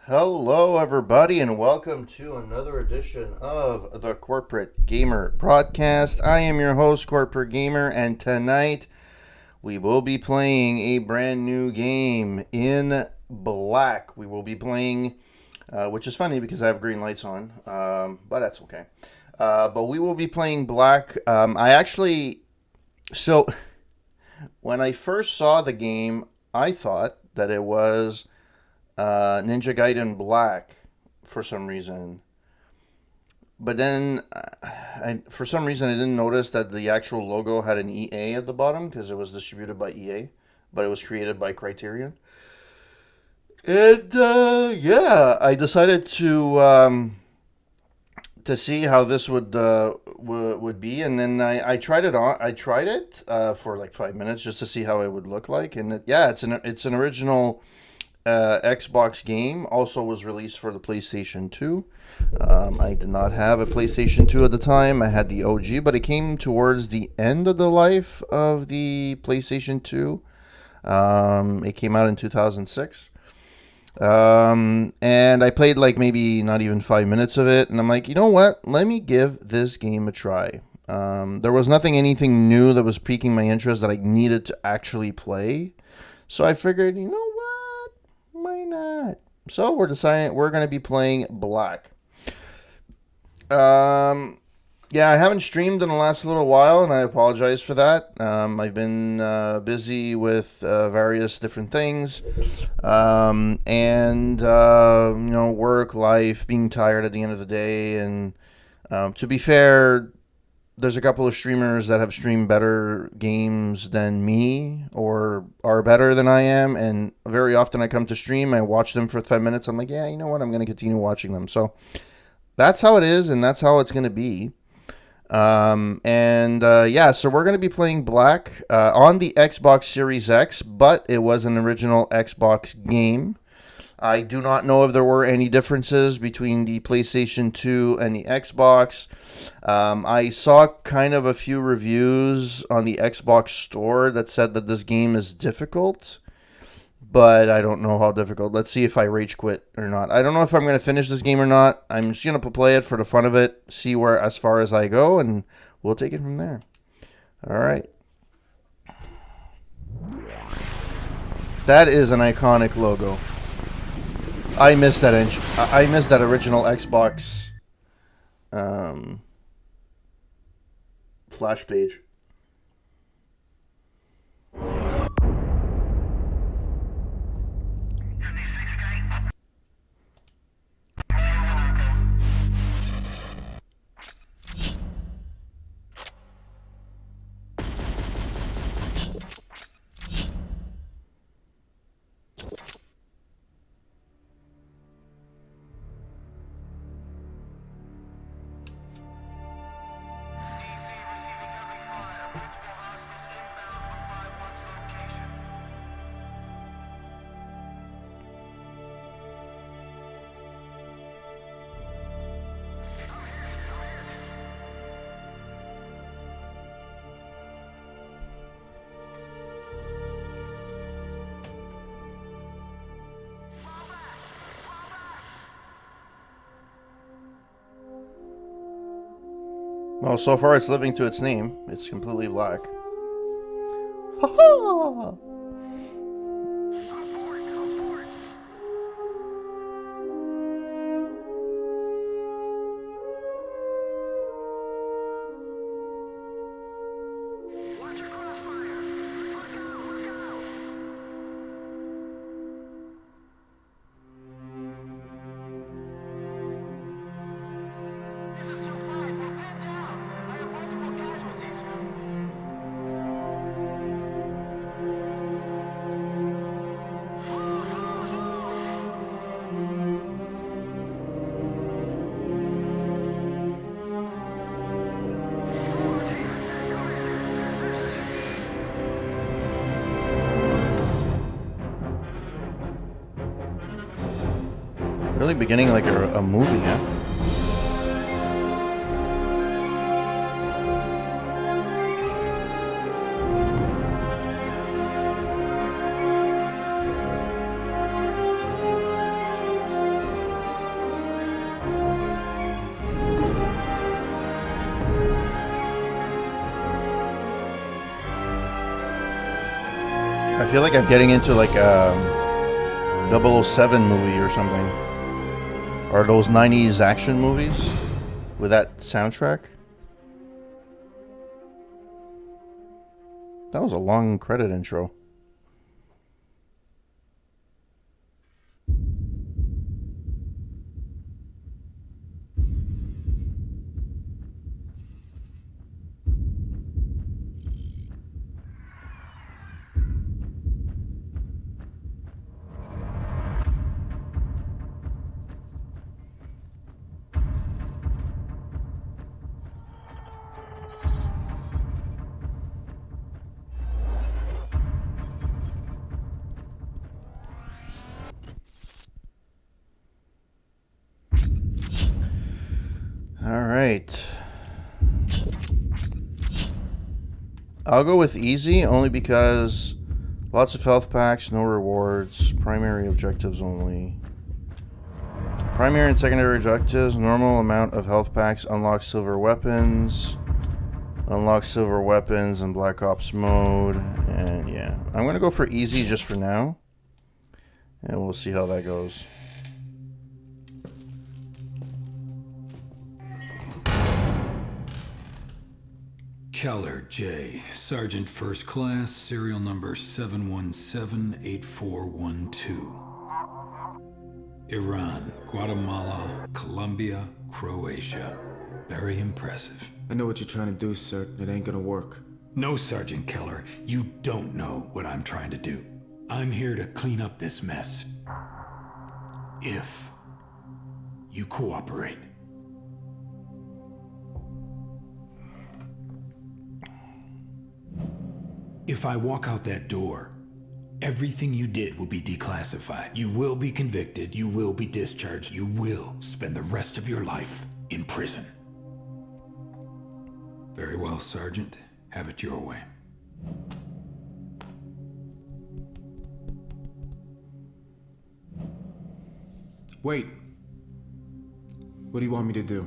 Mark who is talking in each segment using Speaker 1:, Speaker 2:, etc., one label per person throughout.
Speaker 1: Hello, everybody, and welcome to another edition of the Corporate Gamer Broadcast. I am your host, Corporate Gamer, and tonight we will be playing a brand new game in black. We will be playing, which is funny because I have green lights on, but that's okay. But we will be playing black. So when I first saw the game, I thought that it was Ninja Gaiden Black for some reason. But then, for some reason, I didn't notice that the actual logo had an EA at the bottom because it was distributed by EA, but it was created by Criterion. And I decided to see how this would be, and then I tried it on. I tried it for like 5 minutes just to see how it would look like, and it's an original Xbox game. Also was released for the PlayStation 2. I did not have a PlayStation 2 at the time. I had the OG, but it came towards the end of the life of the PlayStation 2. It came out in 2006. And I played like maybe not even 5 minutes of it, and I'm like, you know what? Let me give this game a try. There was anything new that was piquing my interest that I needed to actually play. So I figured, you know what? Why not? So we're going to be playing Black. I haven't streamed in the last little while, and I apologize for that. I've been busy with various different things, and work, life, being tired at the end of the day. And to be fair, there's a couple of streamers that have streamed better games than me or are better than I am, and very often I come to stream, I watch them for 5 minutes. I'm like, yeah, you know what? I'm going to continue watching them. So that's how it is, and that's how it's going to be. So we're going to be playing Black on the Xbox Series X, but it was an original Xbox game. I do not know if there were any differences between the PlayStation 2 and the Xbox. I saw kind of a few reviews on the Xbox store that said that this game is difficult, but I don't know how difficult. Let's see if I rage quit or not. I don't know if I'm going to finish this game or not. I'm just going to play it for the fun of it, see where as far as I go, and we'll take it from there. All right. That is an iconic logo. I missed that I missed that original Xbox flash page. Well, so far it's living to its name. It's completely black. Ha ha! Really beginning like a movie, huh? I feel like I'm getting into like a 007 movie or something. Or those 90s action movies with that soundtrack. That was a long credit intro. Alright. I'll go with easy only because lots of health packs, no rewards, primary objectives only. Primary and secondary objectives, normal amount of health packs, unlock silver weapons. Unlock silver weapons in Black Ops mode. And yeah, I'm going to go for easy just for now. And we'll see how that goes.
Speaker 2: Keller J, Sergeant First Class, serial number 7178412. Iran, Guatemala, Colombia, Croatia. Very impressive.
Speaker 3: I know what you're trying to do, sir. It ain't gonna work.
Speaker 2: No, Sergeant Keller, you don't know what I'm trying to do. I'm here to clean up this mess. If you cooperate. If I walk out that door, everything you did will be declassified. You will be convicted, you will be discharged, you will spend the rest of your life in prison. Very well, Sergeant. Have it your way.
Speaker 3: Wait. What do you want me to do?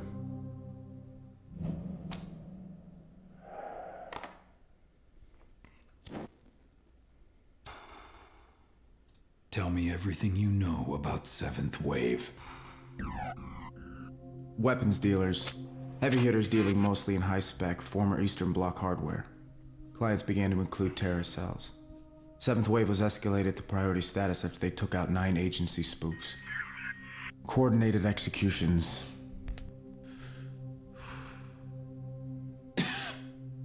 Speaker 2: Tell me everything you know about Seventh Wave.
Speaker 3: Weapons dealers. Heavy hitters dealing mostly in high-spec, former Eastern Bloc hardware. Clients began to include terror cells. Seventh Wave was escalated to priority status after they took out 9 agency spooks. Coordinated executions.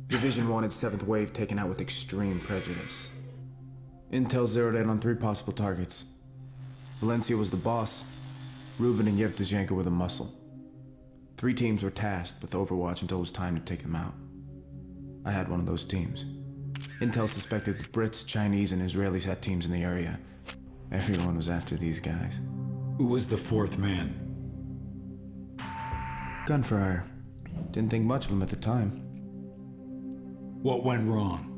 Speaker 3: Division wanted Seventh Wave taken out with extreme prejudice. Intel zeroed in on 3 possible targets. Valencia was the boss. Reuben and Yevtushenko were the muscle. 3 teams were tasked with Overwatch until it was time to take them out. I had one of those teams. Intel suspected the Brits, Chinese, and Israelis had teams in the area. Everyone was after these guys.
Speaker 2: Who was the 4th man?
Speaker 3: Gun for hire. Didn't think much of him at the time.
Speaker 2: What went wrong?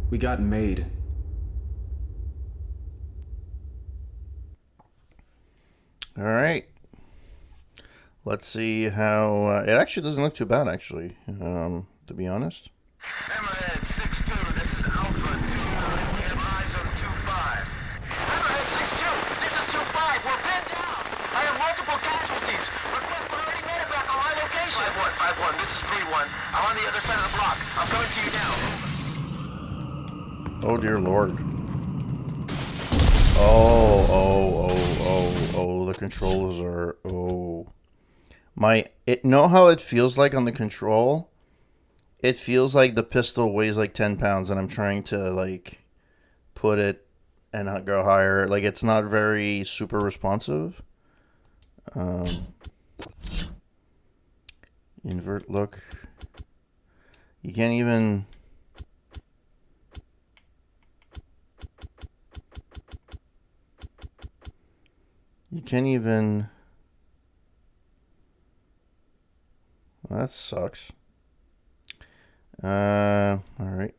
Speaker 3: We got made.
Speaker 1: All right. Let's see how... it actually doesn't look too bad, actually, to be honest.
Speaker 4: Hammerhead 6-2, this is Alpha 2-9. We have eyes on 2-5. Hammerhead 6-2, this is 2-5. We're pinned down. I have multiple casualties. Request priority medevac on my location. 5-1, this is 3-1. I'm on the other side of the block. I'm coming to you now.
Speaker 1: Oh, dear Lord. Oh, the controllers are... know how it feels like on the control? It feels like the pistol weighs like 10 pounds and I'm trying to, like, put it and not go higher. Like, it's not very super responsive. Invert look. You can't even... You can't even... Well, that sucks. Alright.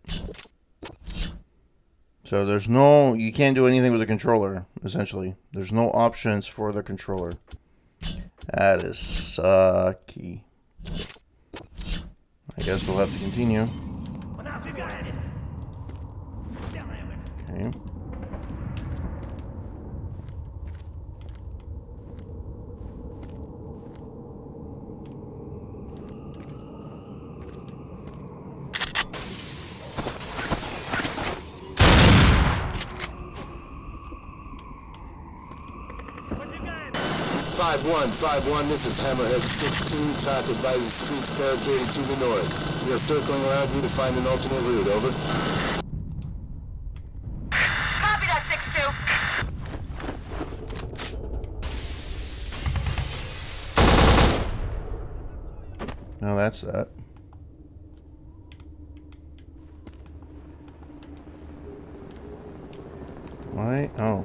Speaker 1: So there's no... You can't do anything with the controller, essentially. There's no options for the controller. That is sucky. I guess we'll have to continue. Okay.
Speaker 5: Five one. This is Hammerhead 6-2. Track advises troops barricaded to the north. We are circling around you to find an alternate route. Over.
Speaker 6: Copy that, 6-2.
Speaker 1: Now that's that. Why? Oh.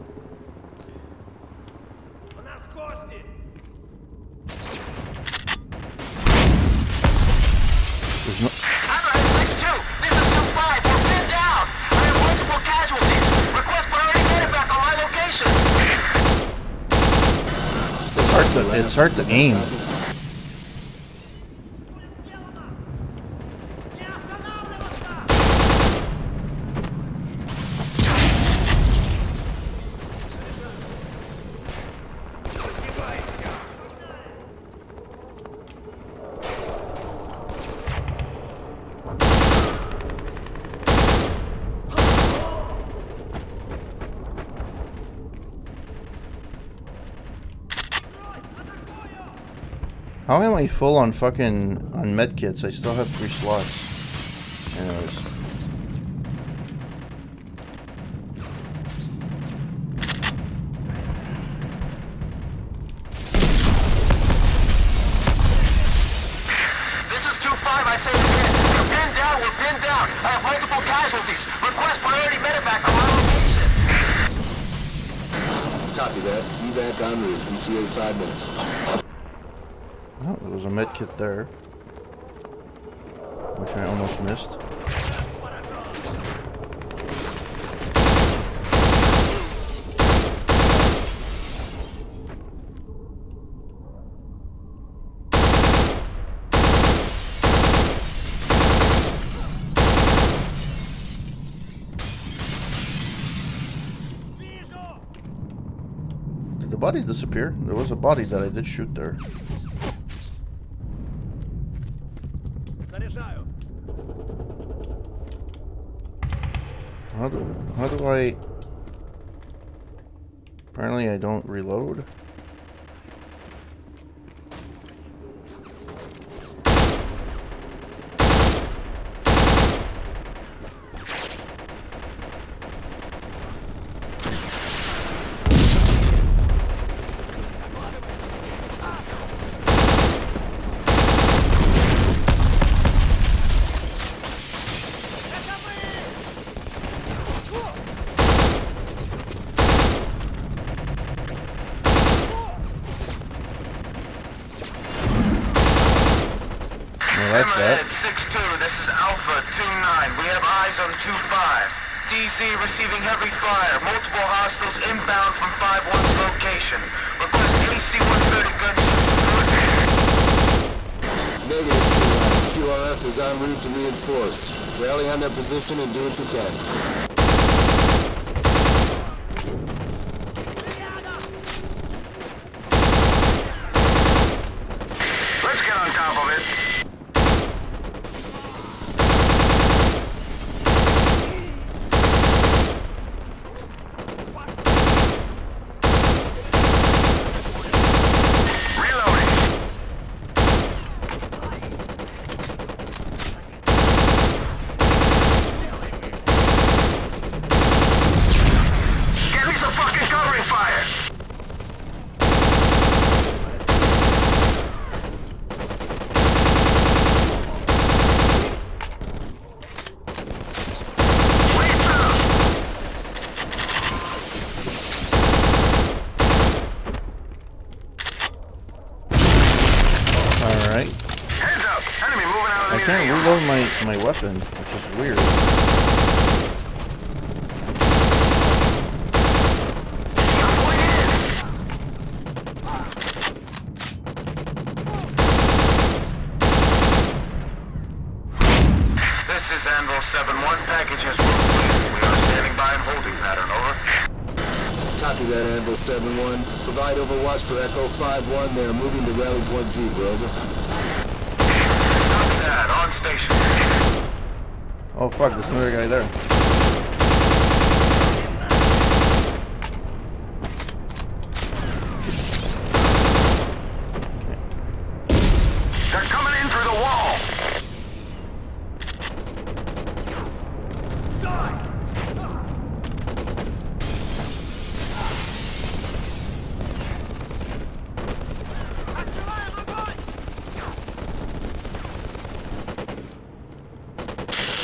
Speaker 1: There's no.
Speaker 4: Hammerhead 6-2, this is 2-5. We're pinned down. I have multiple casualties. Request priority medevac on my location.
Speaker 1: It's hard to aim. How am I full on medkits? I still have 3 slots. Anyways.
Speaker 4: This is 2-5, I say it again. We're pinned down. I have multiple casualties. Request priority medevac on my location.
Speaker 5: Copy that. Evac en route. ETA 5 minutes.
Speaker 1: Oh, there was a medkit there, which I almost missed. Did the body disappear? There was a body that I did shoot there. How do I... Apparently I don't reload. That's
Speaker 4: Hammerhead
Speaker 1: that.
Speaker 4: 6-2, this is Alpha 2-9. We have eyes on 2-5. DZ receiving heavy fire. Multiple hostiles inbound from 5-1's location. Request AC-130 gunship support.
Speaker 5: Negative. QRF is en route to reinforce. Rally on their position and do what you can.
Speaker 4: Let's get on top of it.
Speaker 1: I can't reload my weapon, which is weird.
Speaker 4: 7-1, package has room clear. We are standing by in holding pattern, over.
Speaker 5: Copy that, Anvil 7-1. Provide overwatch for Echo 5-1. They are moving to Rally Point Zebra, over.
Speaker 4: Copy that, on station.
Speaker 1: Oh fuck, there's another guy there.
Speaker 4: They're coming in through the wall.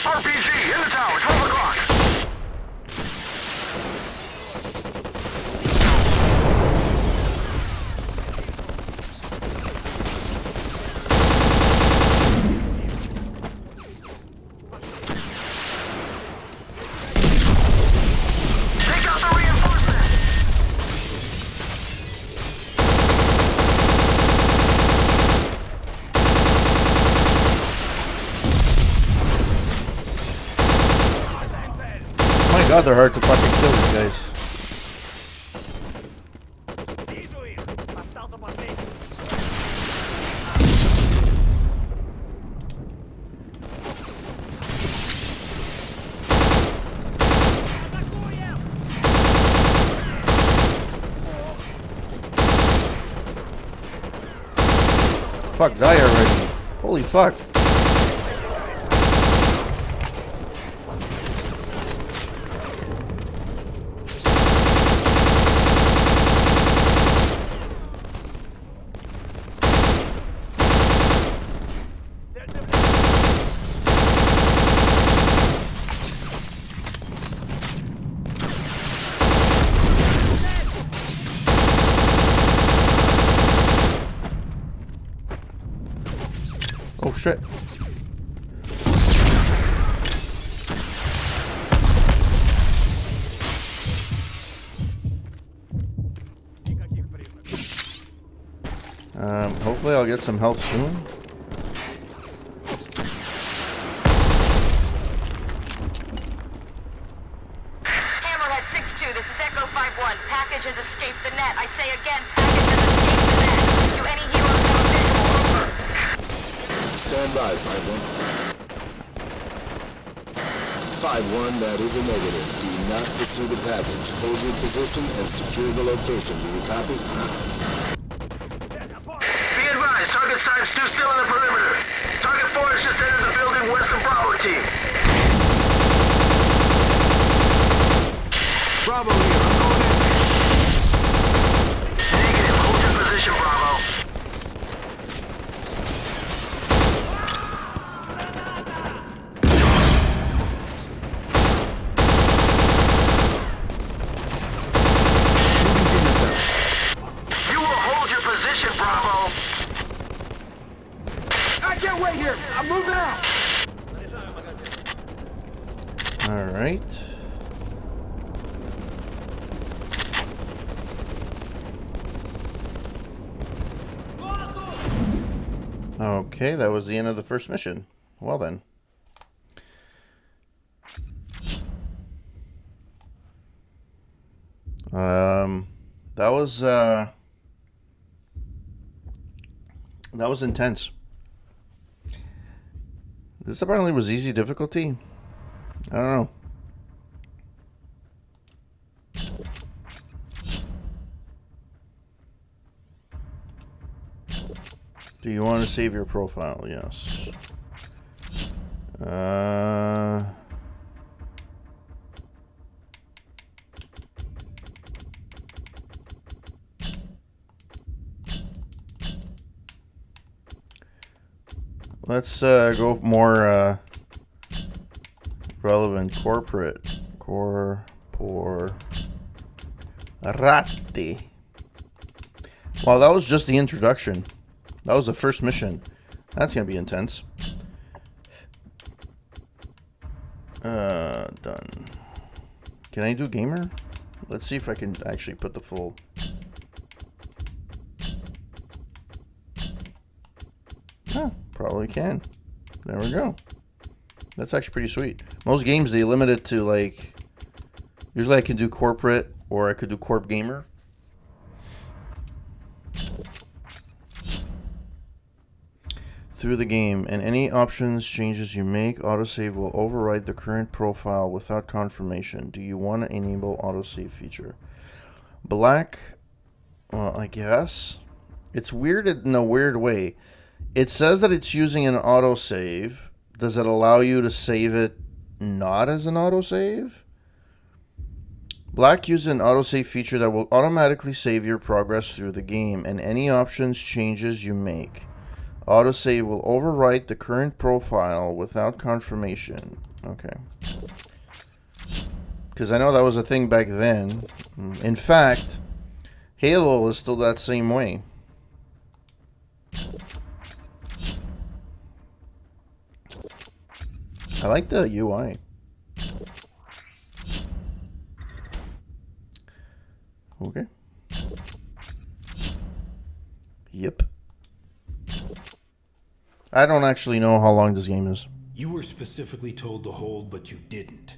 Speaker 4: RPG in the tower, 12 o'clock. Take out the reinforcements.
Speaker 1: My god, they're hard to fucking kill, these guys. Fuck, die already. Holy fuck. Oh shit. Hopefully I'll get some help soon.
Speaker 6: Hammerhead 6-2, this is Echo 5-1. Package has escaped the net. I say again, package has escaped the net. Do any heroes have a visual? Over.
Speaker 5: Stand by, 5-1. 5-1, that is a negative. Do not pursue the package. Hold your position and secure the location. Do you copy?
Speaker 4: Be advised, target's times 2 still in the perimeter. Target 4 has just entered the building west of Bravo team.
Speaker 3: Bravo here, I'm going in.
Speaker 4: Negative, hold your position, Bravo. You will hold your position, Bravo.
Speaker 3: I can't wait here. I'm moving out.
Speaker 1: Alright. Okay, that was the end of the first mission. Well then. That was intense. This apparently was easy difficulty. I don't know. Do you want to save your profile? Yes. Let's go more relevant corporate. Corporati. Wow, that was just the introduction. That was the first mission. That's gonna be intense. Done. Can I do gamer? Let's see if I can actually put the full. Probably can. There we go. That's actually pretty sweet. Most games, they limit it to, like... Usually I can do corporate, or I could do corp gamer. Through the game, and any options changes you make, autosave will override the current profile without confirmation. Do you want to enable autosave feature? Black, well, I guess. It's weird in a weird way. It says that it's using an autosave. Does it allow you to save it not as an autosave? Black uses an autosave feature that will automatically save your progress through the game, and any options changes you make. Autosave will overwrite the current profile without confirmation. Okay. Because I know that was a thing back then. In fact, Halo is still that same way. I like the UI. Okay. Yep. I don't actually know how long this game is.
Speaker 2: You were specifically told to hold, but you didn't.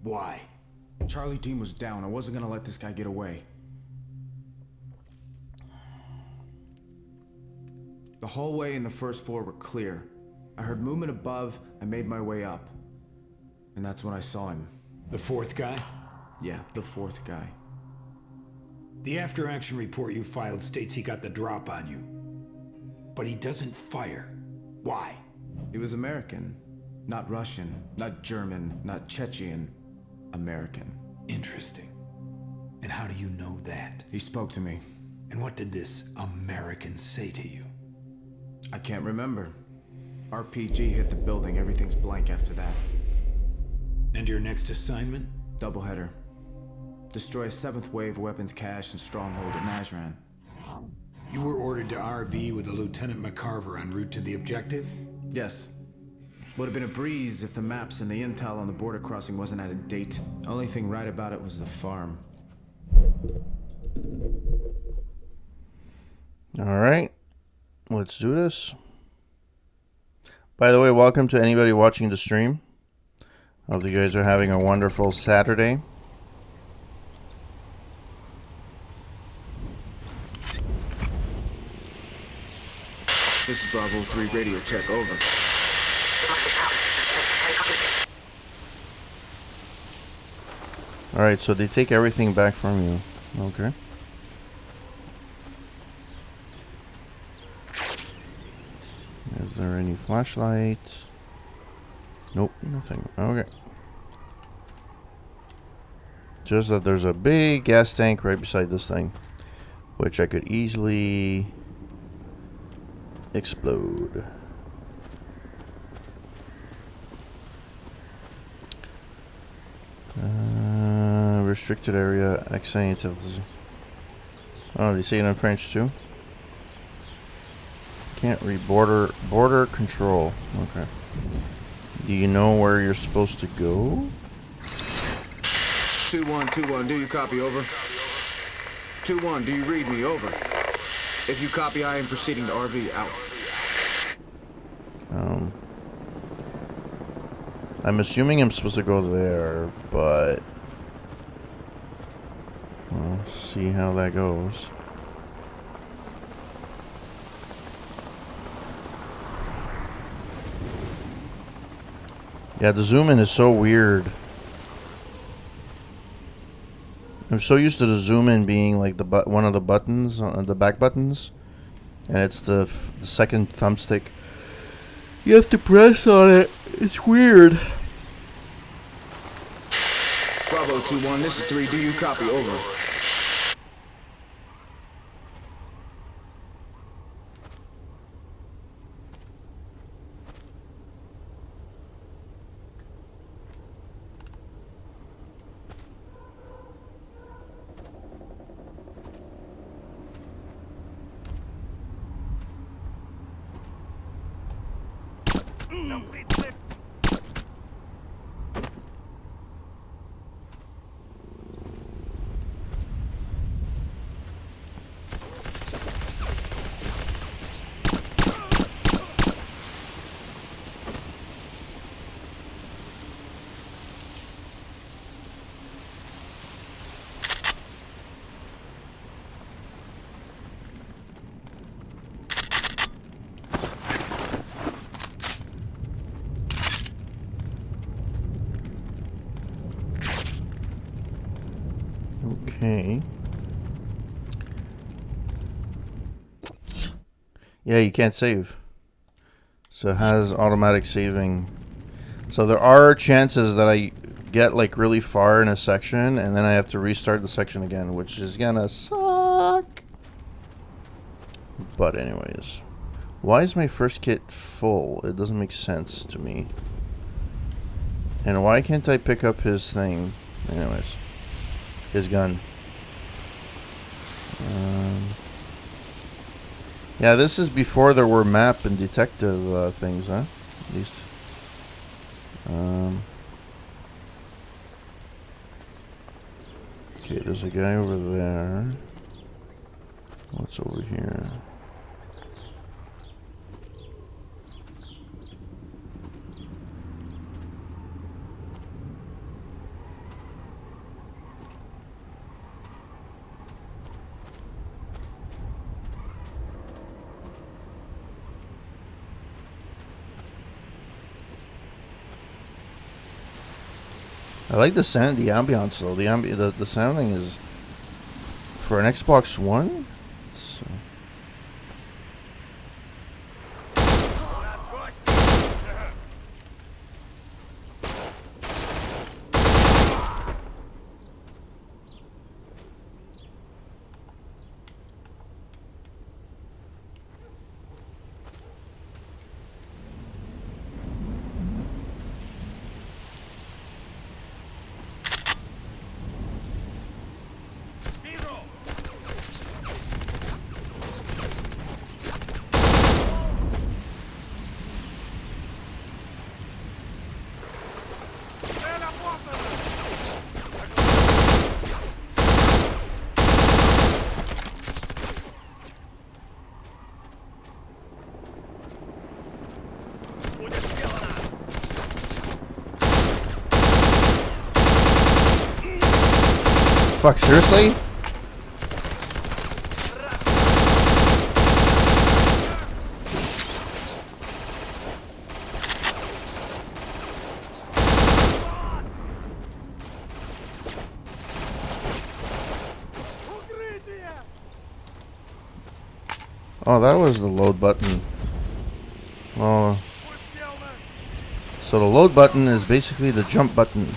Speaker 2: Why?
Speaker 3: Charlie team was down. I wasn't gonna let this guy get away. The hallway and the first floor were clear. I heard movement above. I made my way up. And that's when I saw him.
Speaker 2: The fourth guy?
Speaker 3: Yeah, the fourth guy.
Speaker 2: The after-action report you filed states he got the drop on you. But he doesn't fire. Why?
Speaker 3: He was American. Not Russian, not German, not Chechen. American.
Speaker 2: Interesting. And how do you know that?
Speaker 3: He spoke to me.
Speaker 2: And what did this American say to you?
Speaker 3: I can't remember. RPG hit the building. Everything's blank after that.
Speaker 2: And your next assignment?
Speaker 3: Doubleheader. Destroy a 7th wave weapons cache and stronghold at Nazran.
Speaker 2: You were ordered to RV with a Lieutenant McCarver en route to the objective?
Speaker 3: Yes. Would have been a breeze if the maps and the intel on the border crossing wasn't out of date. Only thing right about it was the farm.
Speaker 1: Alright. Let's do this. By the way, welcome to anybody watching the stream. Hope you guys are having a wonderful Saturday.
Speaker 3: This is Bravo 3 radio check, over.
Speaker 1: Alright, so they take everything back from you. Okay. Is there any flashlight? Nope, nothing. Okay. Just that there's a big gas tank right beside this thing, which I could easily explode. Restricted area, accent of... Oh, they say it in French too? Can't read border control. Okay. Do you know where you're supposed to go?
Speaker 3: 2-1, do you copy, over? 2-1, do you read me, over? If you copy, I am proceeding to RV, out.
Speaker 1: I'm assuming I'm supposed to go there, but we'll see how that goes. Yeah, the zoom in is so weird. I'm so used to the zoom in being like the one of the buttons, the back buttons, and it's the second thumbstick. You have to press on it. It's weird.
Speaker 3: Bravo 2-1, this is 3, do you copy, over?
Speaker 1: Yeah, you can't save. So it has automatic saving. So there are chances that I get like really far in a section and then I have to restart the section again, which is gonna suck. But anyways, why is my first kit full? It doesn't make sense to me. And why can't I pick up his thing? Anyways, his gun. Yeah, this is before there were map and detective things, huh? At least. Okay, there's a guy over there. What's over here? I like the sound, the ambiance though. The sounding is for an Xbox One. So. Fuck, seriously? Oh, that was the load button. Oh. So the load button is basically the jump button.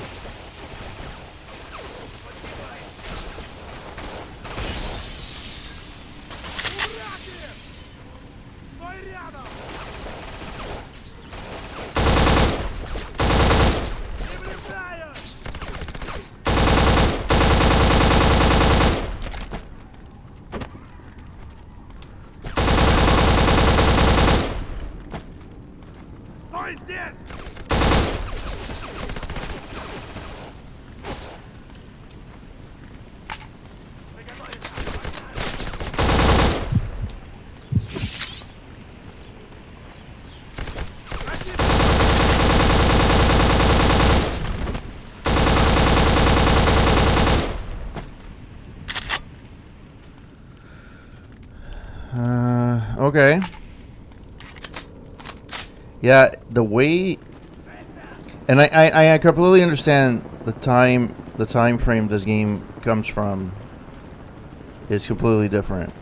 Speaker 1: Okay. Yeah, the way, and I completely understand the time frame this game comes from is completely different,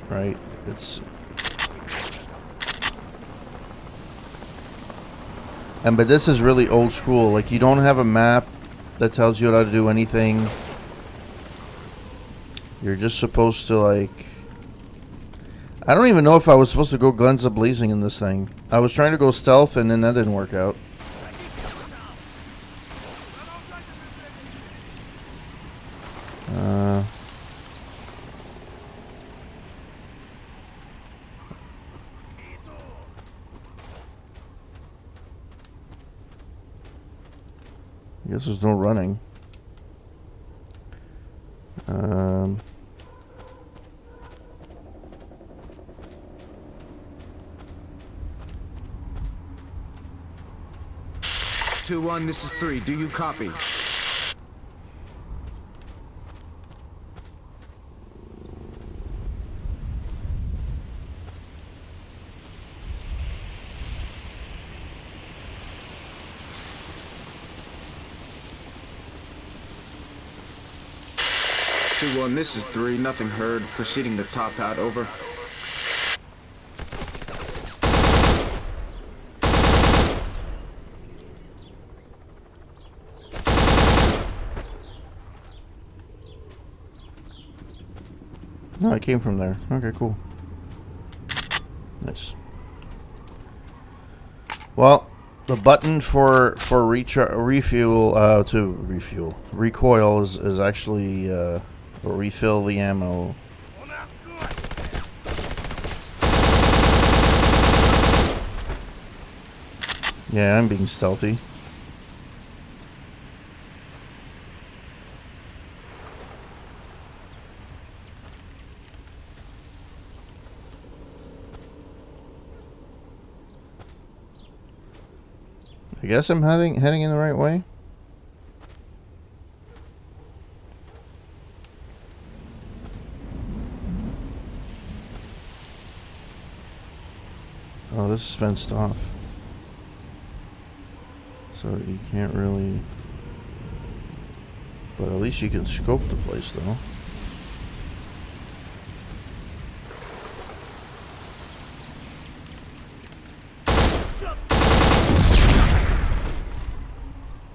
Speaker 1: right? But this is really old school. Like, you don't have a map that tells you how to do anything. You're just supposed to, like, I don't even know if I was supposed to go guns a-blazing in this thing. I was trying to go stealth and then that didn't work out. I guess there's no running.
Speaker 3: 2-1, this is 3. Do you copy? This is 3. Nothing heard. Proceeding to top hat. Over.
Speaker 1: No, it came from there. Okay, cool. Nice. Well, the button for recoil is actually or refill the ammo. Yeah, I'm being stealthy. I guess I'm heading in the right way. Oh, this is fenced off. So you can't really... But at least you can scope the place, though.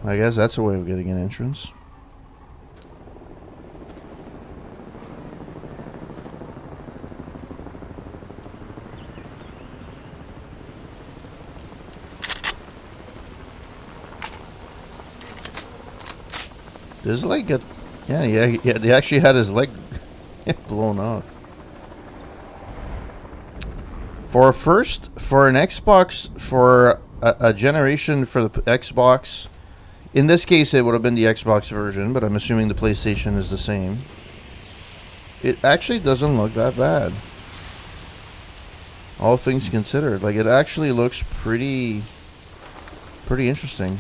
Speaker 1: I guess that's a way of getting an entrance. His leg got... Yeah, they actually had his leg blown off. For an Xbox, for a generation for the Xbox... In this case, it would have been the Xbox version, but I'm assuming the PlayStation is the same. It actually doesn't look that bad. All things considered. Like, it actually looks pretty interesting.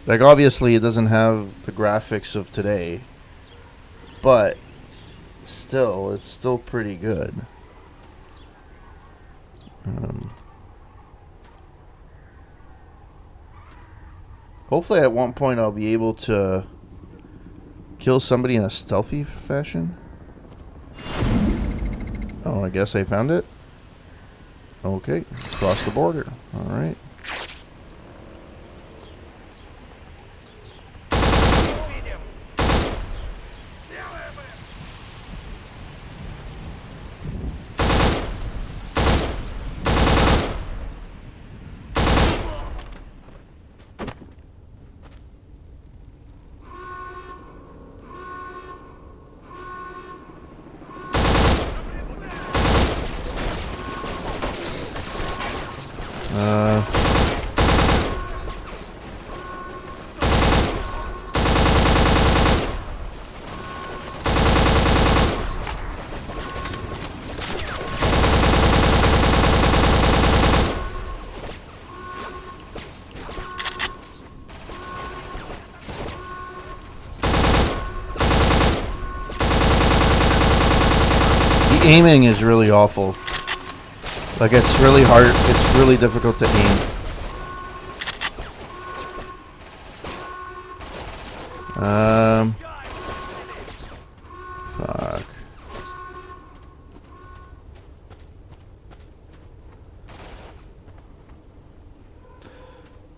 Speaker 1: Like, obviously, it doesn't have the graphics of today. But, still, it's still pretty good. Hopefully at one point I'll be able to kill somebody in a stealthy fashion. Oh, I guess I found it. Okay, cross the border. Alright. Aiming is really awful. Like, it's really hard. It's really difficult to aim. Fuck.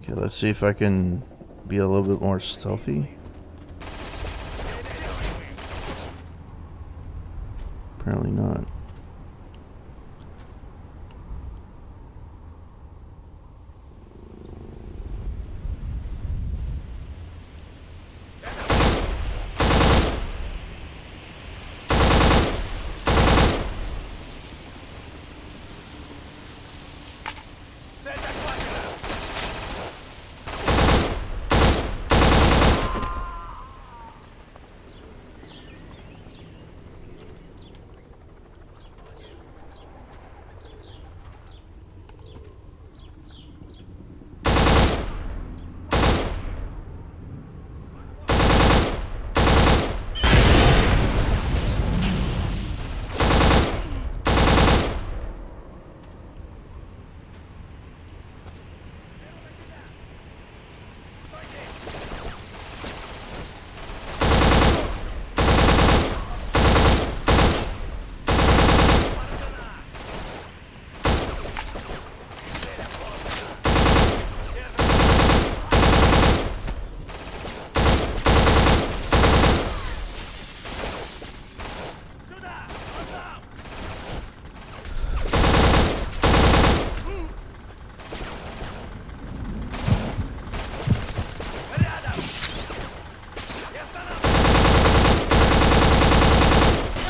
Speaker 1: Okay, let's see if I can be a little bit more stealthy. Apparently not.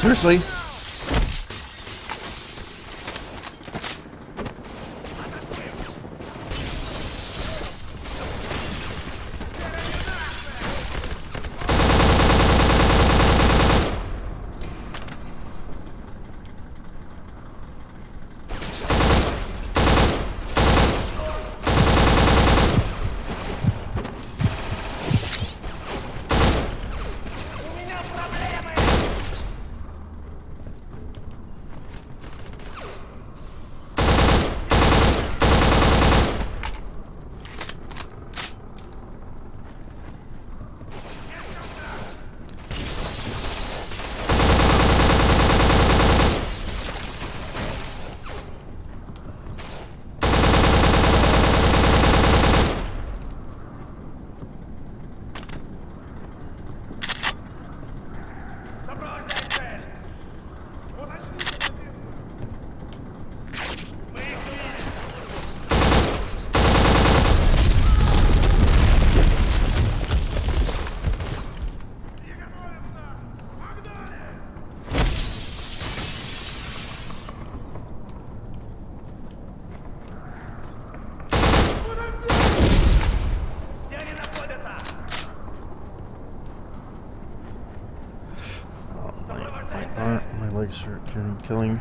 Speaker 1: Seriously? My legs are killing.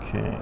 Speaker 1: Okay.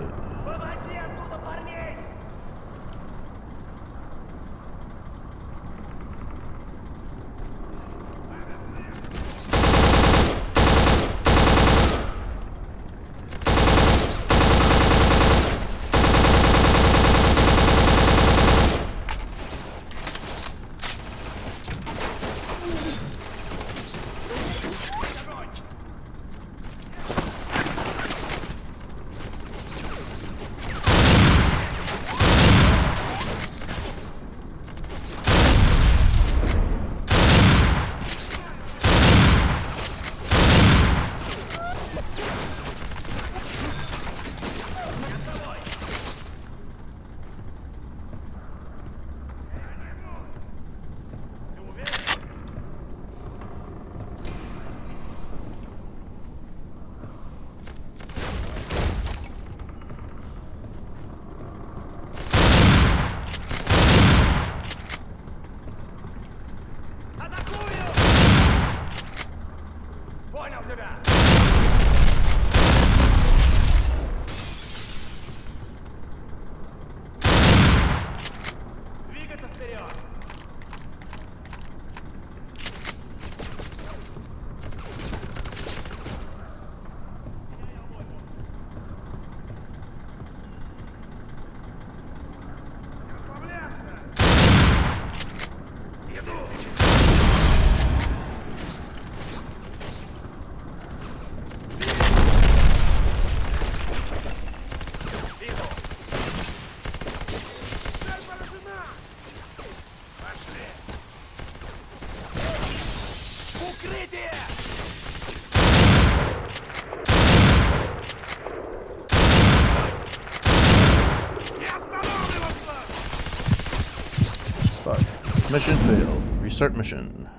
Speaker 1: Mission failed. Restart mission.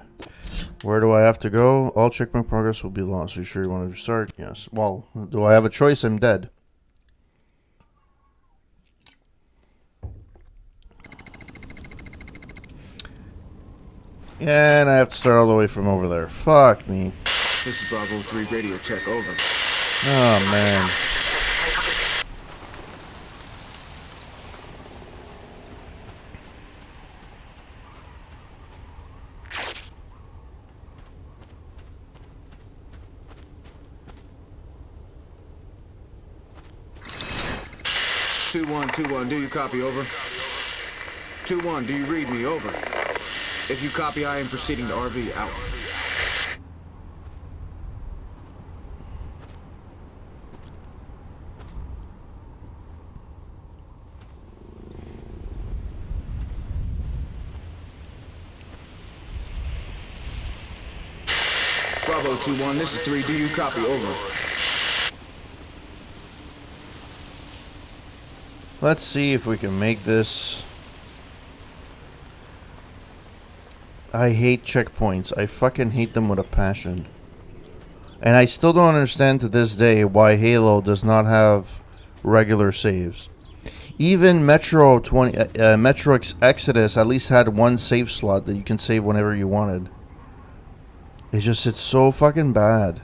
Speaker 1: Where do I have to go? All checkpoint progress will be lost. Are you sure you want to restart? Yes. Well, do I have a choice? I'm dead. And I have to start all the way from over there. Fuck me.
Speaker 3: This is Bravo 3 radio check, over.
Speaker 1: Oh, man.
Speaker 3: Two one, do you copy, over? 2-1, do you read me, over? If you copy, I am proceeding to RV, out. Bravo 2-1, this is 3, do you copy, over?
Speaker 1: Let's see if we can make this. I hate checkpoints. I fucking hate them with a passion. And I still don't understand to this day why Halo does not have regular saves. Even Metro Exodus at least had one save slot that you can save whenever you wanted. It's so fucking bad.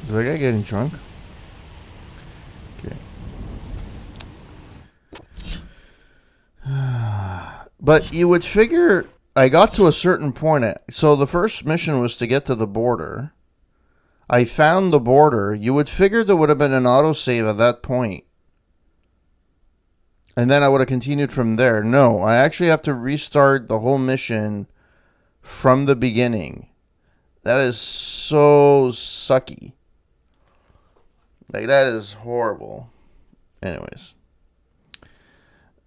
Speaker 1: Is that guy getting drunk? Okay. But you would figure I got to a certain point. So the first mission was to get to the border. I found the border. You would figure there would have been an autosave at that point. And then I would have continued from there. No, I actually have to restart the whole mission from the beginning. That is so sucky. Like, that is horrible. Anyways.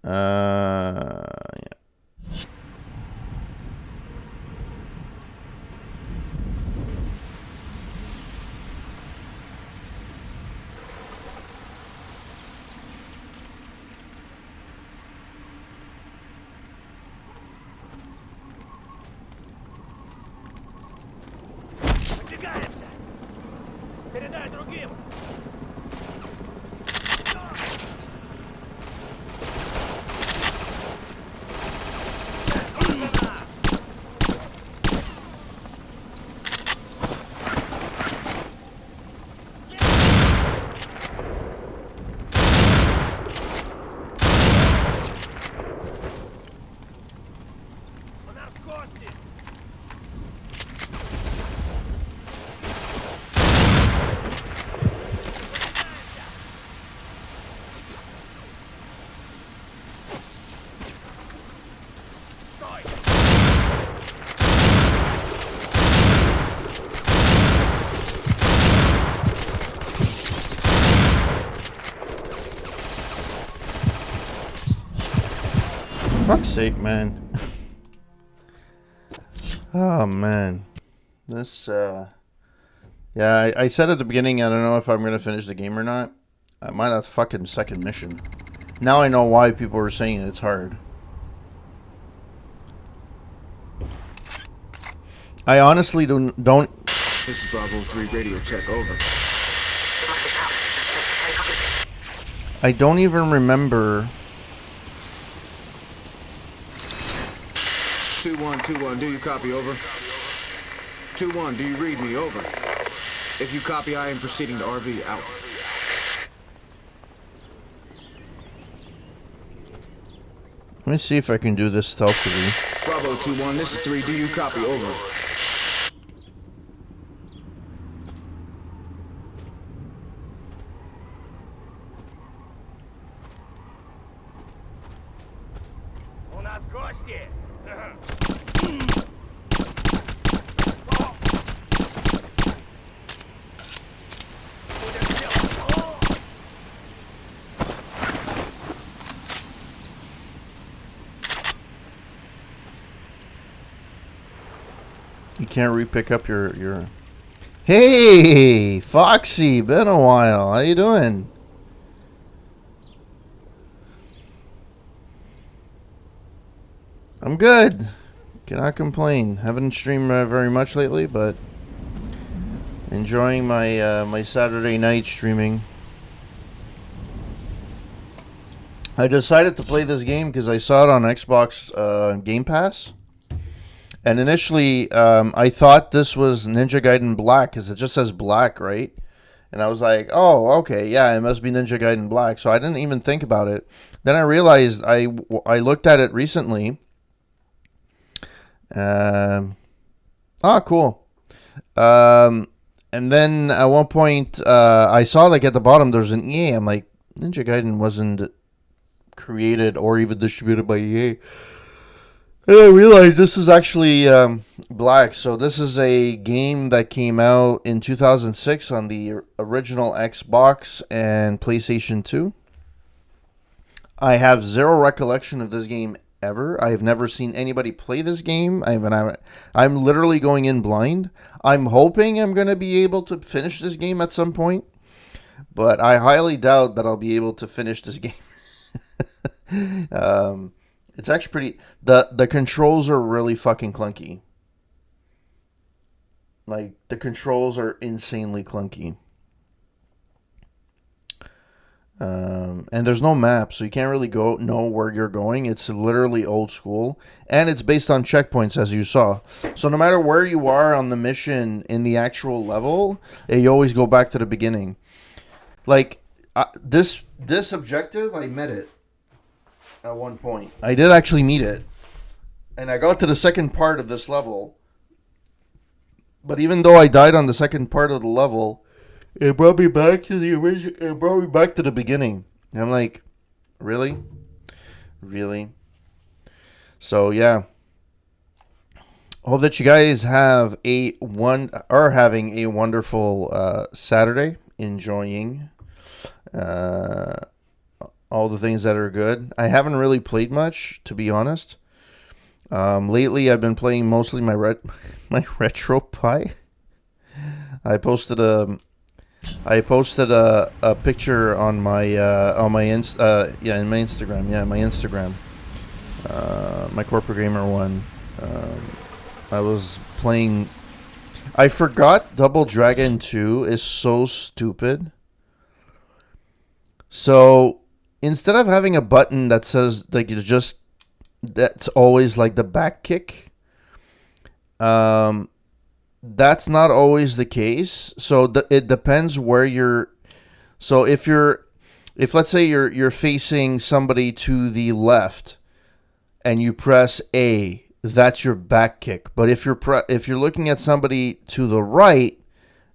Speaker 1: Yeah.
Speaker 7: Выдвигаемся! Передай другим! У нас гости! Стой!
Speaker 1: Fuck's sake, man. Oh, man. This, yeah, I said at the beginning, I don't know if I'm going to finish the game or not. I might have fucking second mission. Now I know why people were saying it's hard. I honestly don't
Speaker 3: This is Bravo 3 radio check, over.
Speaker 1: I don't even remember.
Speaker 3: 2-1, do you copy, over? 2-1, do you read me, over? If you copy, I am proceeding to RV, out.
Speaker 1: Let me see if I can do this stealthily.
Speaker 3: Bravo 2-1, this is 3, do you copy, over?
Speaker 7: У нас гости! Будет сделано!
Speaker 1: You can't re-pick up your... Hey, Foxy, been a while. How you doing? I'm good. Cannot complain. Haven't streamed very much lately, but enjoying my my Saturday night streaming. I decided to play this game because I saw it on Xbox Game Pass. And initially, I thought this was Ninja Gaiden Black because it just says Black, right? And I was like, oh, okay, yeah, it must be Ninja Gaiden Black. So I didn't even think about it. Then I realized I looked at it recently. Cool. And then at one point, I saw like at the bottom there's an EA. I'm like, Ninja Gaiden wasn't created or even distributed by EA. And I realized this is actually black. So this is a game that came out in 2006 on the original Xbox and PlayStation 2. I have zero recollection of this game ever. I have never seen anybody play this game. I'm literally going in blind. I'm hoping I'm going to be able to finish this game at some point, but I highly doubt that I'll be able to finish this game. It's actually pretty... The controls are really fucking clunky. Like, the controls are insanely clunky. And there's no map, so you can't really know where you're going. It's literally old school. And it's based on checkpoints, as you saw. So no matter where you are on the mission in the actual level, you always go back to the beginning. Like, this objective, I met it at one point. I did actually meet it. And I got to the second part of this level. But even though I died on the second part of the level, it brought me back to the original. It brought me back to the beginning. And I'm like, really? Really? So yeah. Hope that you guys are having a wonderful Saturday, enjoying all the things that are good. I haven't really played much, to be honest. Lately, I've been playing mostly my RetroPie. I posted a picture on my Instagram. Yeah, my Instagram. My Corporate Gamer one. I was playing. I forgot Double Dragon 2 is so stupid. So instead of having a button that says like that's always like the back kick. That's not always the case. So it depends where you're. So if let's say you're facing somebody to the left, and you press A, that's your back kick. But if you're looking at somebody to the right,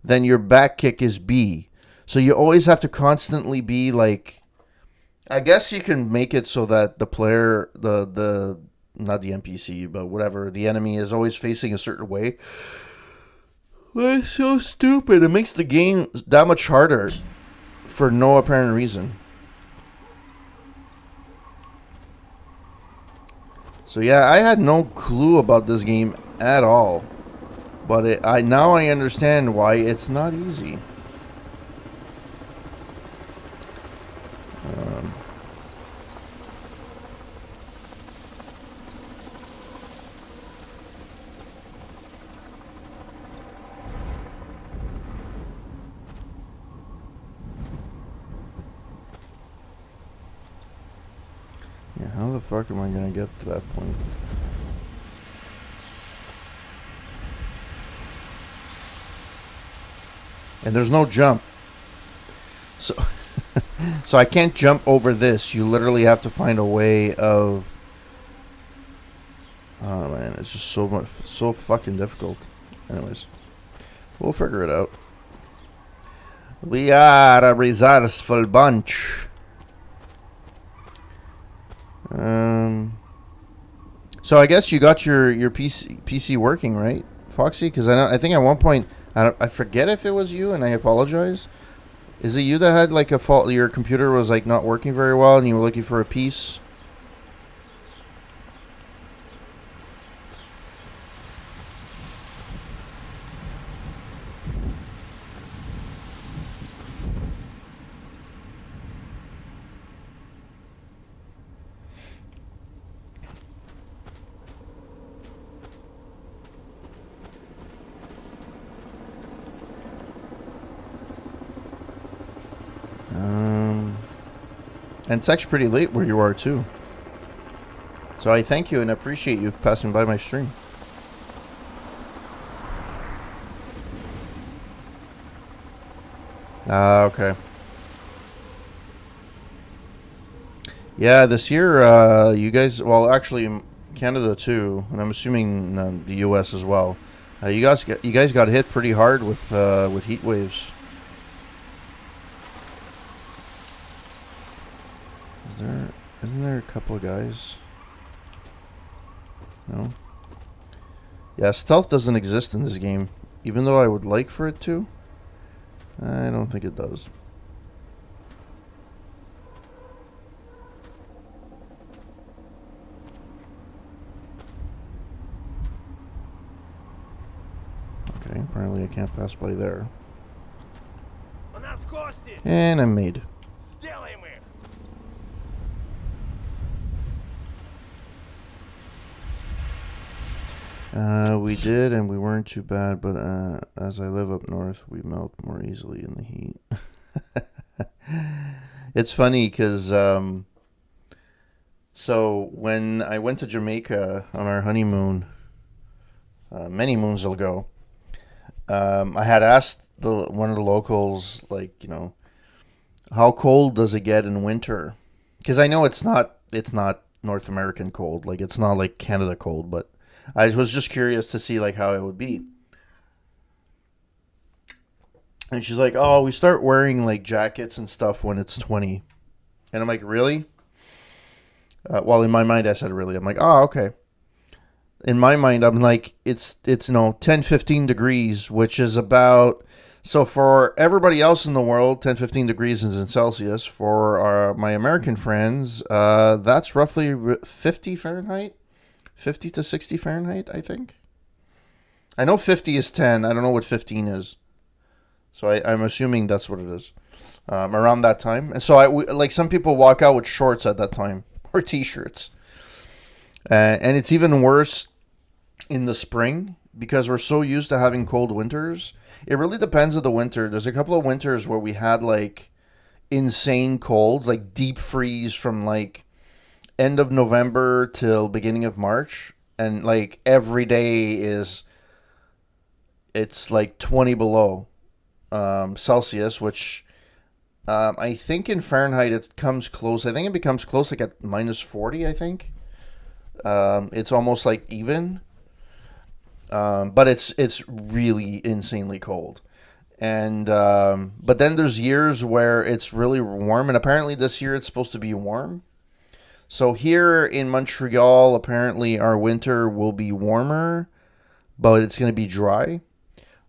Speaker 1: then your back kick is B. So you always have to constantly be like. I guess you can make it so that the player, the not the NPC, but whatever, the enemy is always facing a certain way. That's so stupid. It makes the game that much harder for no apparent reason. So yeah, I had no clue about this game at all, but now I understand why it's not easy. Yeah, how the fuck am I gonna get to that point? And there's no jump. So so I can't jump over this. You literally have to find a way of... Oh man, it's just so fucking difficult. Anyways, we'll figure it out. We are a resourceful bunch. So I guess you got your PC working, right, Foxy? Because I think at one point I forget if it was you, and I apologize. Is it you that had like a fault? Your computer was like not working very well, and you were looking for a piece? And it's actually pretty late where you are too. So I thank you and appreciate you passing by my stream. Okay. Yeah, this year, you guys, well, actually, Canada too, and I'm assuming the U.S. as well. You guys got hit pretty hard with heat waves. Isn't there a couple of guys? No? Yeah, stealth doesn't exist in this game. Even though I would like for it to. I don't think it does. Okay, apparently I can't pass by there.
Speaker 7: У нас гости!
Speaker 1: And I'm made.
Speaker 7: Сделаем их!
Speaker 1: We did, and we weren't too bad, but as I live up north, we melt more easily in the heat. It's funny because, so when I went to Jamaica on our honeymoon, many moons ago, I had asked one of the locals, like, you know, how cold does it get in winter? Because I know it's not North American cold, like it's not like Canada cold, but I was just curious to see like how it would be. And she's like, "Oh, we start wearing like jackets and stuff when it's 20." And I'm like, "Really?" Well, in my mind, I said, "Really?" I'm like, "Oh, okay." In my mind, I'm like, it's 10, 15 degrees, which is about, so for everybody else in the world, 10, 15 degrees is in Celsius. For my American friends, that's roughly 50 Fahrenheit, 50 to 60 Fahrenheit, I think. I know 50 is 10. I don't know what 15 is. So I'm assuming that's what it is, around that time. And so like some people walk out with shorts at that time or T-shirts. And it's even worse in the spring because we're so used to having cold winters. It really depends on the winter. There's a couple of winters where we had like insane colds, like deep freeze from like end of November till beginning of March. And like every day it's like 20 below Celsius, which I think in Fahrenheit it comes close. I think it becomes close like at minus 40, I think. It's almost like even, but it's really insanely cold. And but then there's years where it's really warm, and apparently this year it's supposed to be warm. So here in Montreal, apparently our winter will be warmer, but it's going to be dry.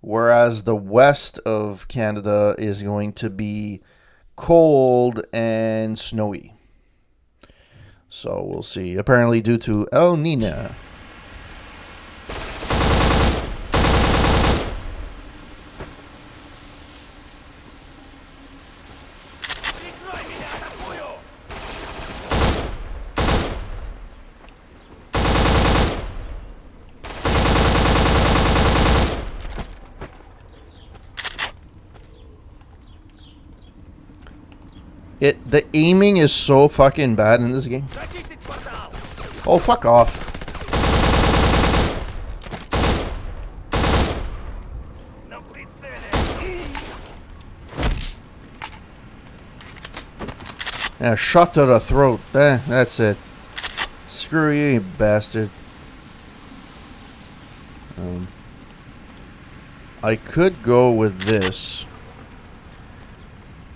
Speaker 1: Whereas the west of Canada is going to be cold and snowy. So we'll see. Apparently due to El Nino.
Speaker 7: Прикрой меня, атакую!
Speaker 1: The aiming is so fucking bad in this game.
Speaker 7: Зачистить квартал!
Speaker 1: Oh, fuck off.
Speaker 7: На прицеле!
Speaker 1: Yeah, shot to the throat. That's it. Screw you, you bastard. I could go with this,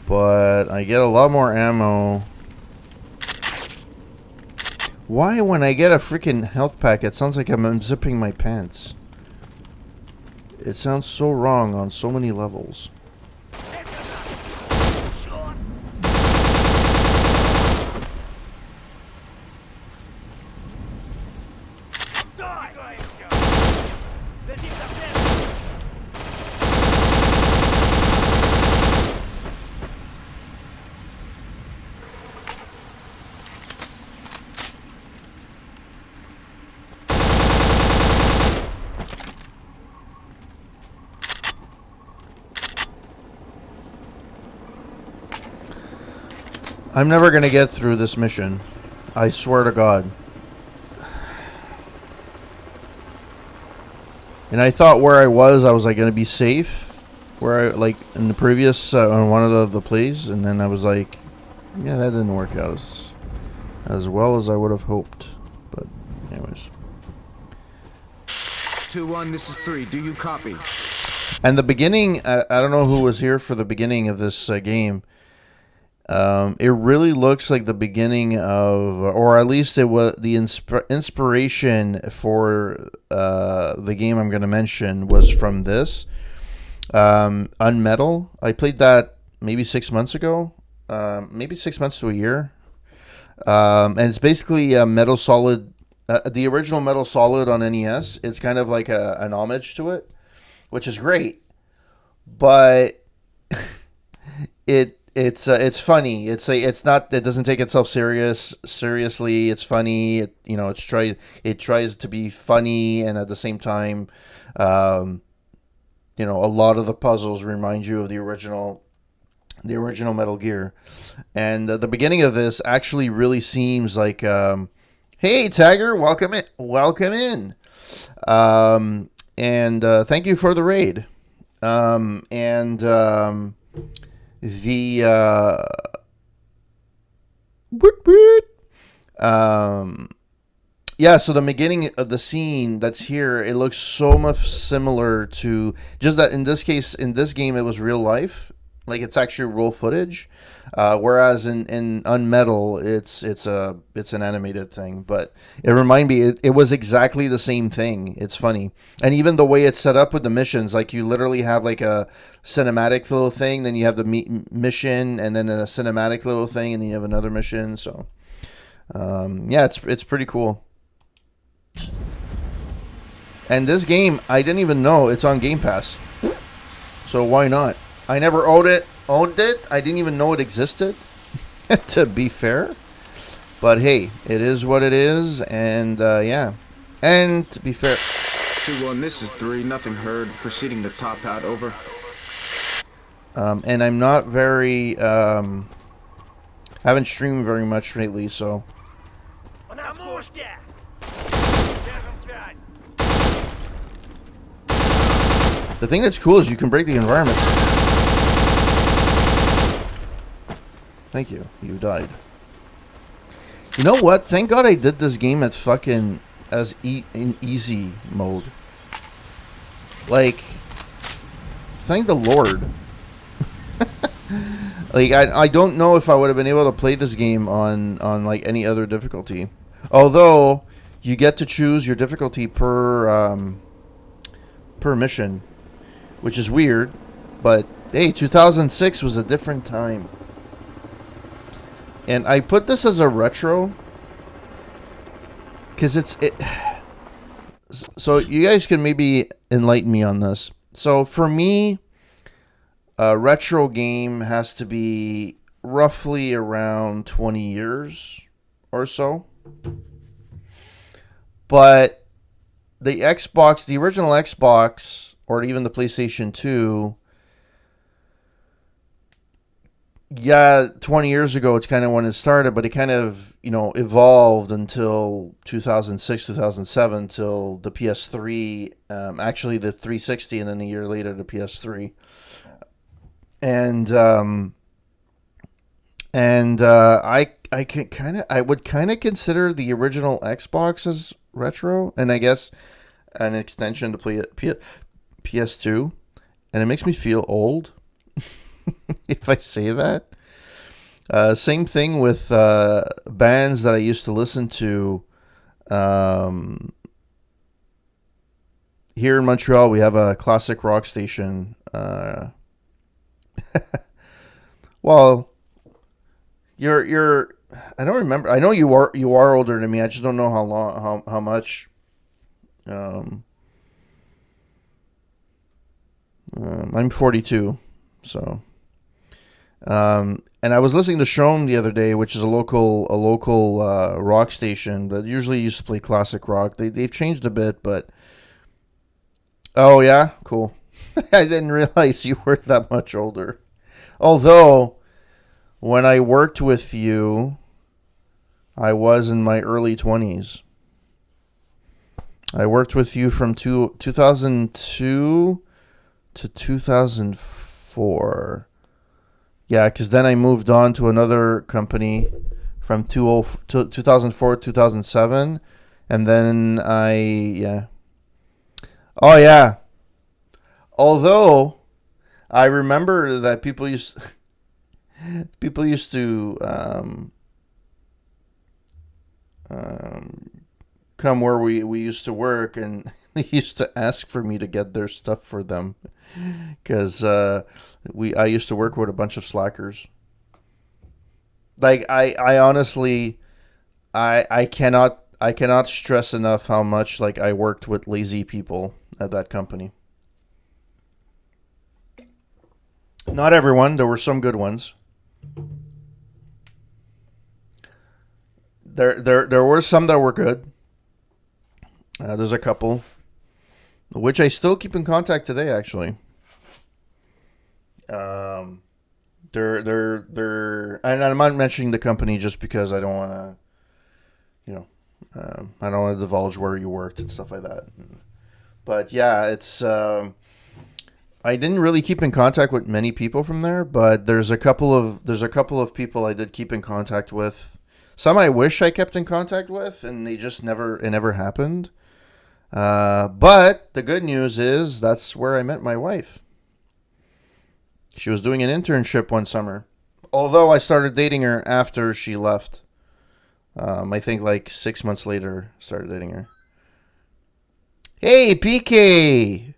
Speaker 1: but I get a lot more ammo. Why, when I get a freaking health pack, it sounds like I'm unzipping my pants? It sounds so wrong on so many levels.
Speaker 7: Черт! Стой! Следи за всем!
Speaker 1: I'm never gonna get through this mission. I swear to God. And I thought where I was like gonna be safe. Where I, like in the previous, on one of the plays. And then I was like, yeah, that didn't work out as well as I would have hoped. But anyways.
Speaker 3: 2-1, this is 3. Do you copy?
Speaker 1: And the beginning, I don't know who was here for the beginning of this game. It really looks like the beginning of, or at least it was the inspiration for the game I'm going to mention was from this. Unmetal. I played that maybe 6 months ago, maybe 6 months to a year. And it's basically a Metal Solid, the original Metal Solid on NES. It's kind of like an homage to it, which is great. But it's funny. It's not. It doesn't take itself seriously. It's funny. It tries to be funny, and at the same time, a lot of the puzzles remind you of the original Metal Gear. And the beginning of this actually really seems like, hey Tiger, welcome in, and thank you for the raid. The yeah, so the beginning of the scene that's here, it looks so much similar to, just that in this case, in this game, it was real life, like it's actually real footage, whereas in Unmetal, it's an animated thing. But it reminded me, it was exactly the same thing. It's funny, and even the way it's set up with the missions, like you literally have like a cinematic little thing, then you have the mission, and then a cinematic little thing, and then you have another mission. So yeah, it's pretty cool. And this game, I didn't even know it's on Game Pass, so why not? I never owned it. I didn't even know it existed, to be fair. But hey, it is what it is, and yeah. And to be fair,
Speaker 3: 2-1, this is 3, nothing heard. Proceeding to top out, over.
Speaker 1: and I'm not very haven't streamed very much lately, so
Speaker 7: На мушке! Держим связь!
Speaker 1: the thing that's cool is you can break the environments. Thank you. You died. You know what? Thank God I did this game at fucking in easy mode. Like, thank the Lord. Like, I don't know if I would have been able to play this game on like any other difficulty. Although you get to choose your difficulty per mission, which is weird. But hey, 2006 was a different time. And I put this as a retro because so you guys can maybe enlighten me on this. So for me, a retro game has to be roughly around 20 years or so. But the Xbox, the original Xbox, or even the PlayStation 2, yeah, 20 years ago, it's kind of when it started, but it kind of, evolved until 2006, 2007, till the PS3, actually the 360, and then a year later, the PS3. And I would kind of consider the original Xbox as retro, and I guess an extension to play PS2, and it makes me feel old. If I say that. Same thing with bands that I used to listen to. Here in Montreal, we have a classic rock station. Well, you're. I don't remember. I know you are older than me. I just don't know how long, how much. I'm 42, so. And I was listening to Shome the other day, which is a local rock station that usually used to play classic rock. They've changed a bit, but oh yeah, cool. I didn't realize you were that much older. Although when I worked with you, I was in my early 20s. I worked with you from 2002 to 2004. Yeah, because then I moved on to another company from 2004 to 2007. And then yeah. Oh, yeah. Although, I remember that people used... people used to come where we used to work, and they used to ask for me to get their stuff for them because I used to work with a bunch of slackers. Like I honestly I cannot stress enough how much like I worked with lazy people at that company. Not everyone, there were some good ones. There were some that were good. There's a couple, which I still keep in contact today. Actually, and I'm not mentioning the company just because I don't want to, you know, I don't want to divulge where you worked and stuff like that. But yeah, it's. I didn't really keep in contact with many people from there, but there's a couple of people I did keep in contact with. Some I wish I kept in contact with, and it never happened. But the good news is that's where I met my wife. She was doing an internship one summer, although I started dating her after she left. I think like 6 months later, started dating her. Hey, PK!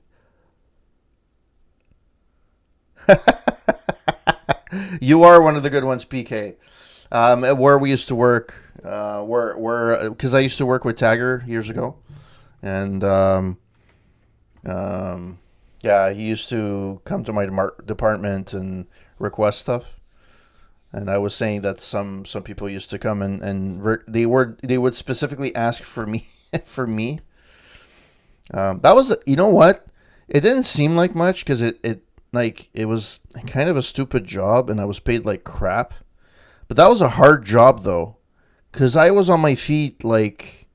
Speaker 1: You are one of the good ones, PK. Where we used to work, because I used to work with Tagger years ago, and yeah, he used to come to my department and request stuff. And I was saying that some people used to come and they would specifically ask for me for me. That was, you know what? It didn't seem like much because it was kind of a stupid job and I was paid like crap. But that was a hard job though, because I was on my feet like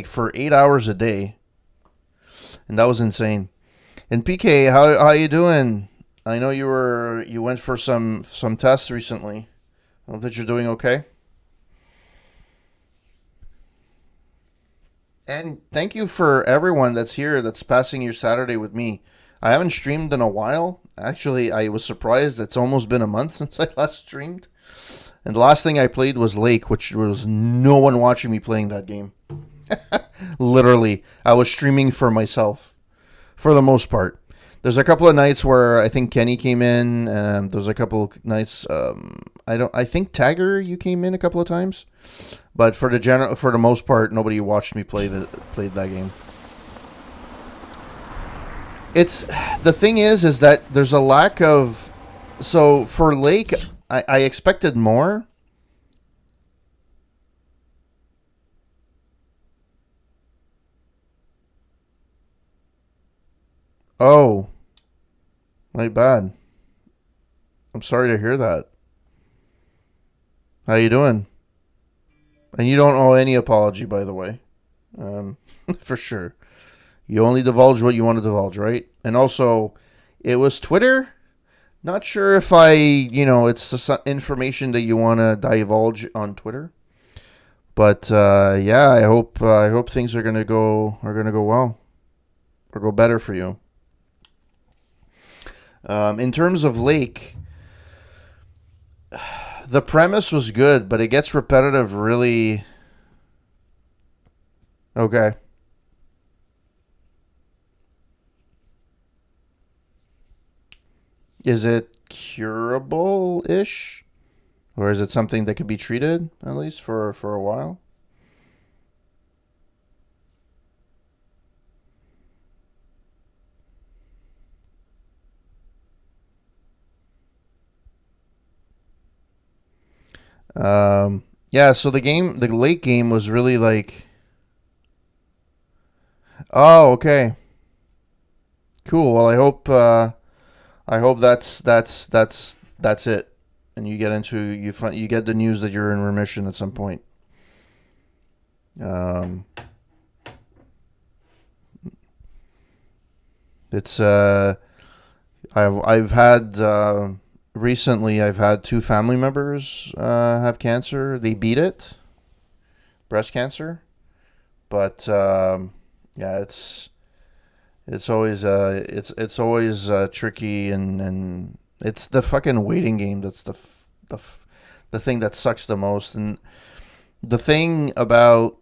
Speaker 1: for 8 hours a day, and that was insane. And PK, how you doing? I know you went for some tests recently. I hope that you're doing okay. And thank you for everyone that's here that's passing your Saturday with me. I haven't streamed in a while. Actually, I was surprised. It's almost been a month since I last streamed. And the last thing I played was Lake, which was no one watching me playing that game. Literally, I was streaming for myself for the most part. There's a couple of nights where I think Kenny came in. There's a couple of nights. I think Tagger, you came in a couple of times, but for the most part, nobody watched me played that game. It's the thing is that there's a lack of. So for Lake, I expected more. Oh, my bad. I'm sorry to hear that. How you doing? And you don't owe any apology, by the way. For sure. You only divulge what you want to divulge, right? And also, it was Twitter. Not sure if it's information that you want to divulge on Twitter. But yeah, I hope things are gonna go well, or go better for you. In terms of Lake, the premise was good, but it gets repetitive really. Okay. Is it curable-ish? Or is it something that could be treated, at least, for a while? Yeah, so the late game was really like... Oh, okay. Cool. Well, I hope that's it, and you get the news that you're in remission at some point. It's I've had recently I've had 2 family members have cancer. They beat it, breast cancer, but yeah, it's always tricky and It's the fucking waiting game that's the thing that sucks the most. And the thing about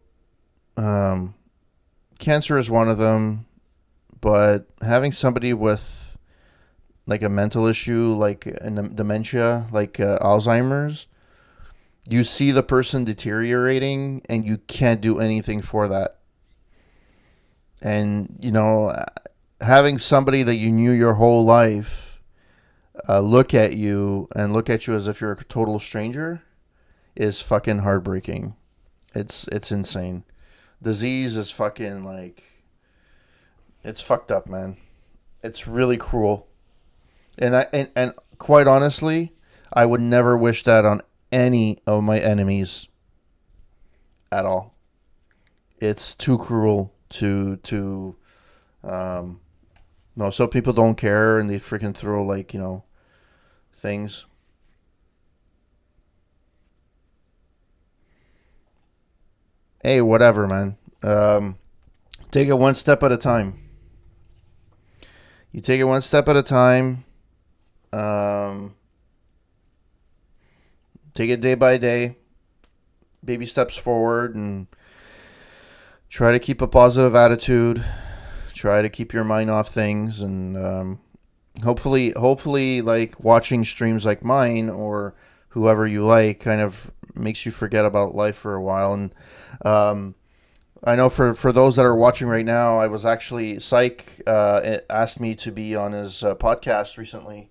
Speaker 1: cancer is one of them, but having somebody with like a mental issue, like dementia, like Alzheimer's, you see the person deteriorating and you can't do anything for that. And, you know, having somebody that you knew your whole life look at you as if you're a total stranger is fucking heartbreaking. It's insane. Disease is fucking like, it's fucked up, man. It's really cruel. And quite honestly, I would never wish that on any of my enemies at all. It's too cruel to no, so people don't care and they freaking throw like, you know, things. Hey, whatever, man. Take it one step at a time. You take it one step at a time. Take it day by day. Baby steps forward and try to keep a positive attitude. Try to keep your mind off things, and hopefully like watching streams like mine or whoever you like kind of makes you forget about life for a while. And I know for those that are watching right now, I was actually Psych asked me to be on his podcast recently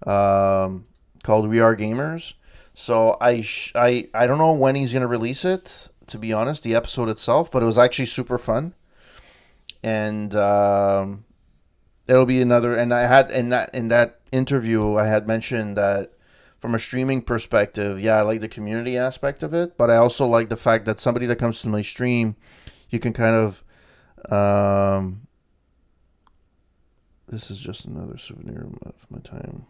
Speaker 1: called We Are Gamers. So I don't know when he's gonna release it, to be honest, the episode itself, but it was actually super fun. And it'll be another. And I had in that interview, I had mentioned that from a streaming perspective, yeah, I like the community aspect of it, but I also like the fact that somebody that comes to my stream, you can kind of. This is just another souvenir of my time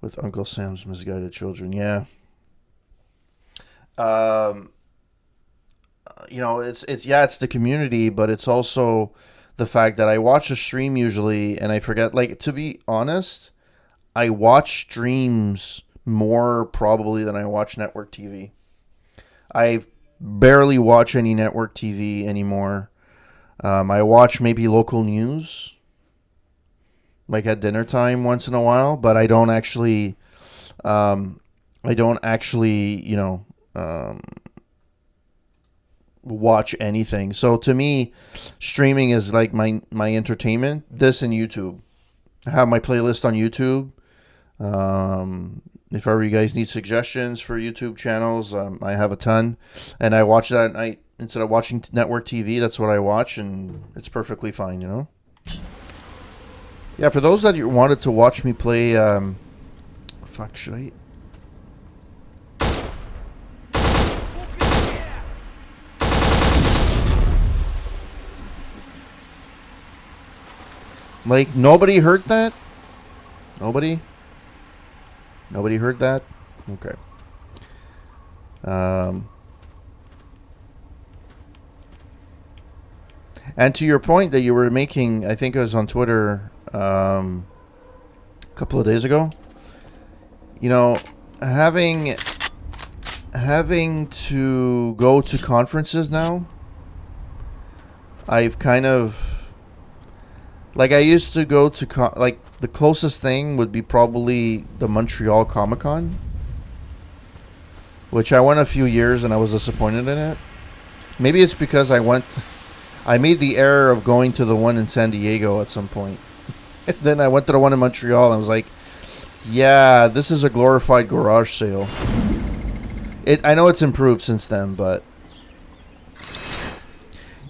Speaker 1: with Uncle Sam's Misguided Children. Yeah. You know, it's the community, but it's also the fact that I watch a stream usually and I forget, like, to be honest, I watch streams more probably than I watch network TV. I barely watch any network TV anymore. I watch maybe local news, like at dinner time once in a while, but I don't actually, you know, watch anything. So to me, streaming is like my entertainment. This and YouTube. I have my playlist on YouTube. If ever you guys need suggestions for YouTube channels, I have a ton, and I watch that at night instead of watching network TV. That's what I watch, and it's perfectly fine, you know. Yeah, for those that you wanted to watch me play, should I? Like, nobody heard that? Nobody? Nobody heard that? Okay. And to your point that you were making, I think it was on Twitter a couple of days ago. You know, having to go to conferences now, I've kind of... Like, I used to go to, like, the closest thing would be probably the Montreal Comic Con, which I went a few years and I was disappointed in it. Maybe it's because I made the error of going to the one in San Diego at some point. Then I went to the one in Montreal and I was like, yeah, this is a glorified garage sale. I know it's improved since then, but...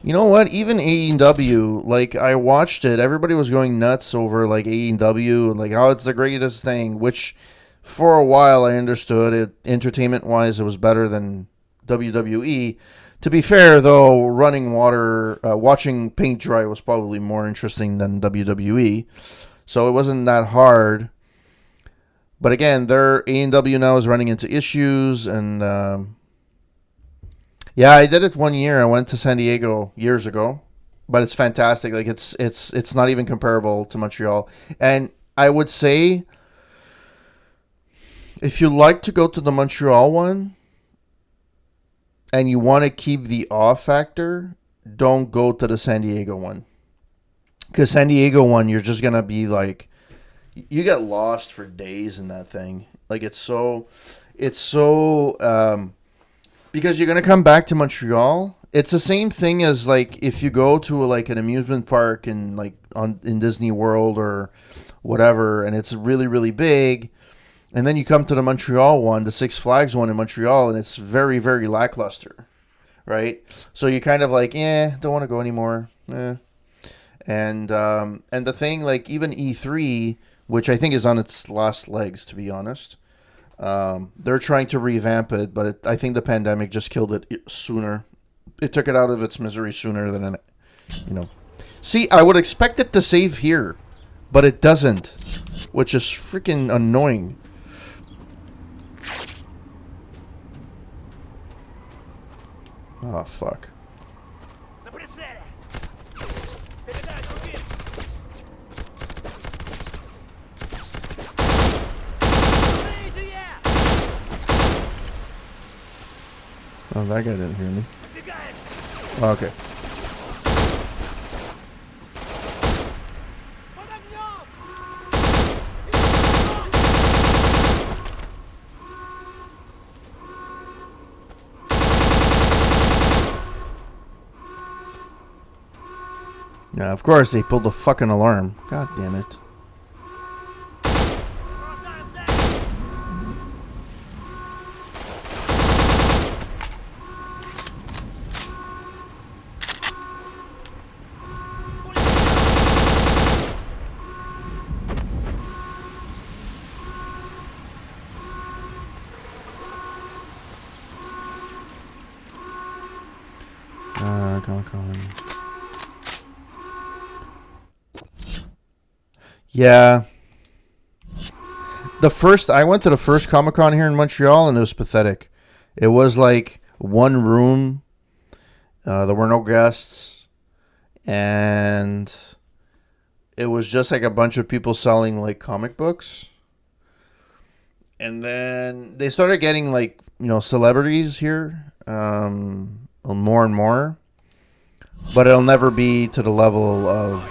Speaker 1: You know what? Even AEW, like, I watched it. Everybody was going nuts over, like, AEW and, like, oh, it's the greatest thing, which for a while I understood it. Entertainment-wise, it was better than WWE. To be fair, though, running water, watching paint dry was probably more interesting than WWE. So it wasn't that hard. But again, their AEW now is running into issues, and... yeah, I did it one year. I went to San Diego years ago. but it's fantastic. Like it's not even comparable to Montreal. And I would say, if you like to go to the Montreal one and you want to keep the awe factor, don't go to the San Diego one. Because San Diego one, you're just gonna be like, you get lost for days in that thing. Like it's so because you're gonna come back to Montreal. It's the same thing as like if you go to like an amusement park in like in Disney World or whatever, and it's really really big, and then you come to the Montreal one, the Six Flags one in Montreal, and it's very very lackluster, right? So you kind of like, don't want to go anymore. And the thing, like even E3, which I think is on its last legs, to be honest. They're trying to revamp it, but I think the pandemic just killed it sooner. It took it out of its misery sooner than it, See, I would expect it to save here, but it doesn't, which is freaking annoying. Oh, fuck.
Speaker 7: На прицеле! Передай другим!
Speaker 1: Oh, that guy didn't hear me.
Speaker 7: Убегаем!
Speaker 1: Oh, okay.
Speaker 7: Под огнем!
Speaker 1: Yeah, of course they pulled the fucking alarm. God damn it.
Speaker 7: Бросаем цель!
Speaker 1: Come on. Yeah. I went to the first Comic-Con here in Montreal, and it was pathetic. It was like one room. There were no guests. And it was just like a bunch of people selling like comic books. And then they started getting like, celebrities here. More and more. But it'll never be to the level of...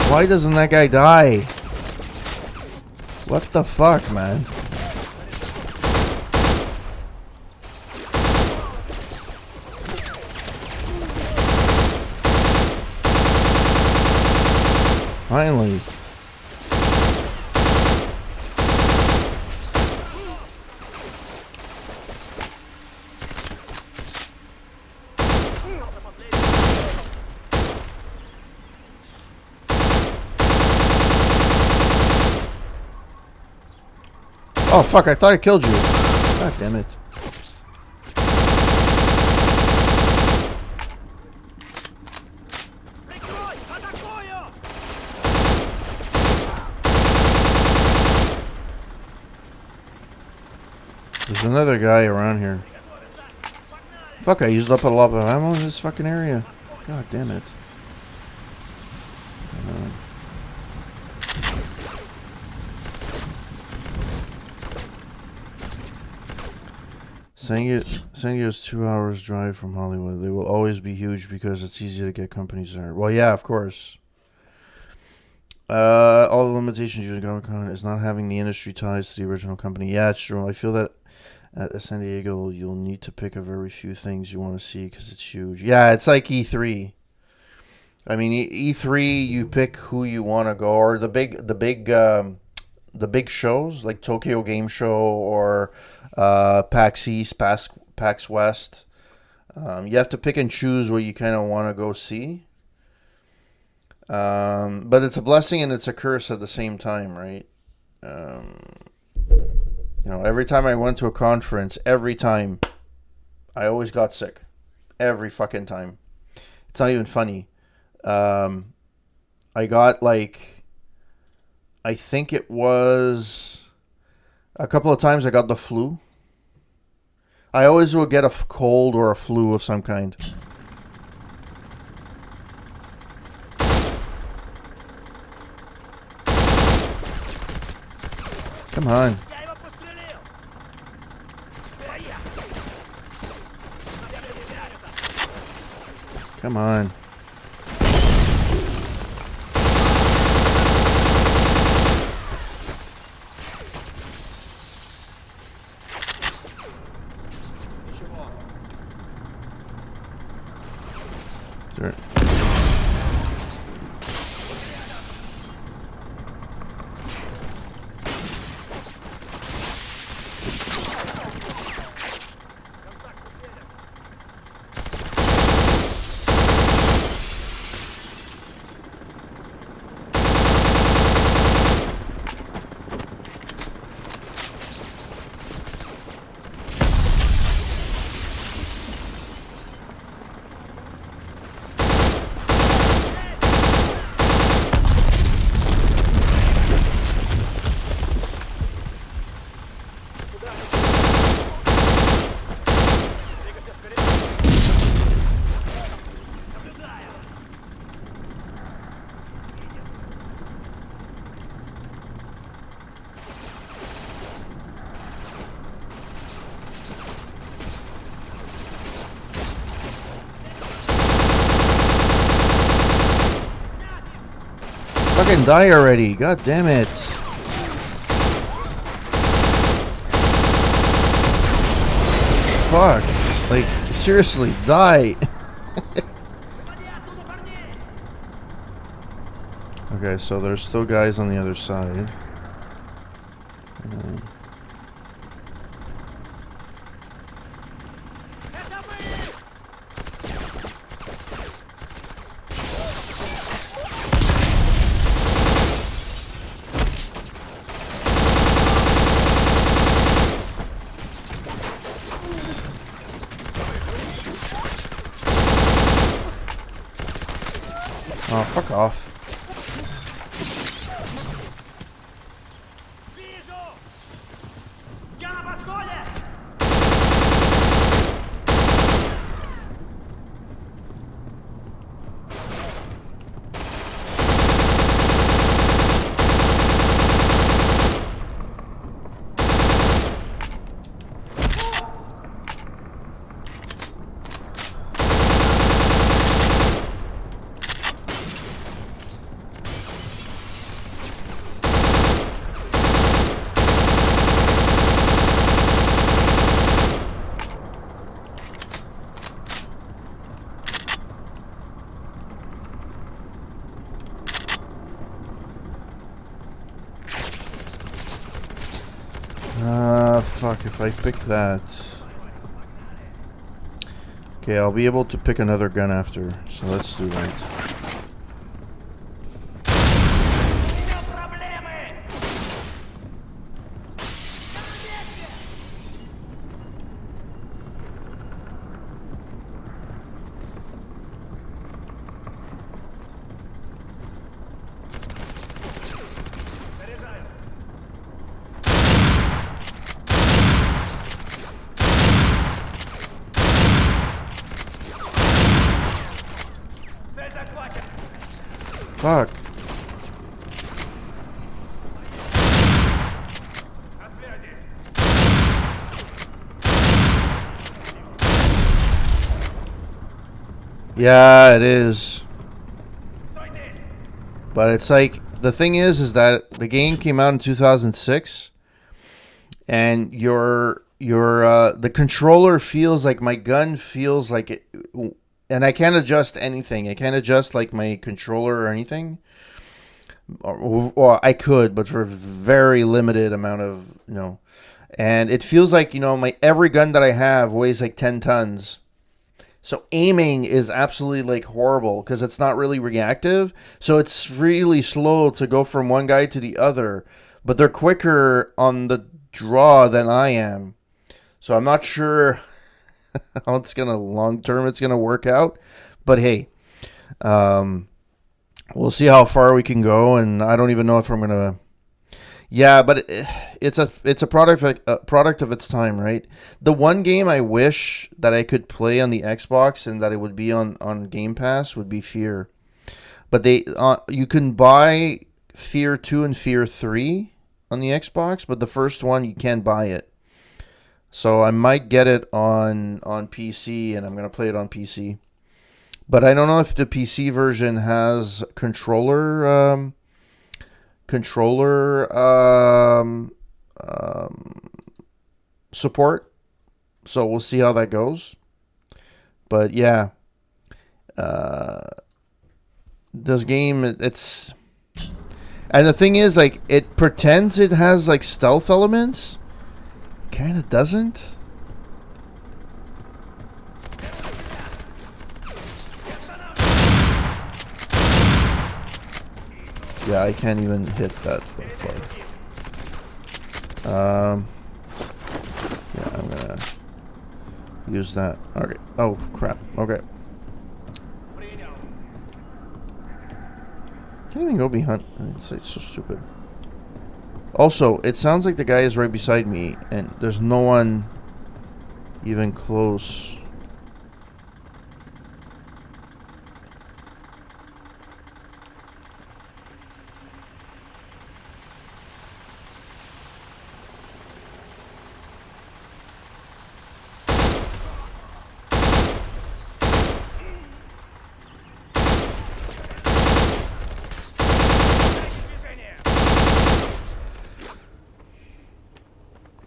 Speaker 1: Why doesn't that guy die? What the fuck, man? Finally. Oh fuck, I thought I killed you. God damn it.
Speaker 7: Прикрой! Атакую!
Speaker 1: There's another guy around here. Fuck, I used up a lot of ammo in this fucking area. God damn it. San Diego's 2 hours drive from Hollywood. They will always be huge because it's easy to get companies there. Well, yeah, of course. All the limitations using Comic-Con is not having the industry ties to the original company. Yeah, it's true. I feel that at San Diego, you'll need to pick a very few things you want to see because it's huge. Yeah, it's like E3. I mean, E3, you pick who you want to go, or the big shows like Tokyo Game Show or PAX East, PAX West. You have to pick and choose what you kind of want to go see. But it's a blessing and it's a curse at the same time, right? Every time I went to a conference, I always got sick. Every fucking time. It's not even funny. I got like, I think it was a couple of times I got the flu. I always will get a cold or a flu of some kind. Come on.
Speaker 7: Я его подстрелил! Своя! Я проверяю это!
Speaker 1: Come on.
Speaker 7: Ничего.
Speaker 1: Sure.
Speaker 7: Двигайся вперед! Наблюдаю!
Speaker 1: Fucking die already. God damn it. Fuck. Like, seriously, die.
Speaker 7: Уводи оттуда парней!
Speaker 1: Okay, so there's still guys on the other side.
Speaker 7: Это мы!
Speaker 1: Oh, fuck off.
Speaker 7: Вижу! Я на подходе!
Speaker 1: Fuck, if I pick that... Okay, I'll be able to pick another gun after, so let's do that.
Speaker 7: У меня проблемы! Заряжаю! Цель захвачена!
Speaker 1: Fuck.
Speaker 7: На связи!
Speaker 1: Yeah, it is.
Speaker 7: Стой здесь!
Speaker 1: But it's like, the thing is that the game came out in 2006, and the controller feels like, my gun feels like it, and I can't adjust anything. I can't adjust like my controller or anything. Or I could, but for a very limited amount of, and it feels like, my every gun that I have weighs like 10 tons. So aiming is absolutely like horrible because it's not really reactive. So it's really slow to go from one guy to the other, but they're quicker on the draw than I am. So I'm not sure how it's going to long term it's going to work out. But hey, We'll see how far we can go, and I don't even know if I'm gonna. Yeah, but it's a product of its time, right? The one game I wish that I could play on the Xbox and that it would be on Game Pass would be Fear. But you can buy Fear 2 and Fear 3 on the Xbox, but the first one you can't buy it. So I might get it on PC, and I'm gonna play it on PC. But I don't know if the PC version has controller support. So we'll see how that goes. But yeah, this game, it's, and the thing is, like, it pretends it has like stealth elements, kind of doesn't. Yeah, I can't even hit that for far. Yeah, I'm gonna use that. Okay. Oh crap. Okay. Can't even go behind. It's so stupid. Also, it sounds like the guy is right beside me, and there's no one even close.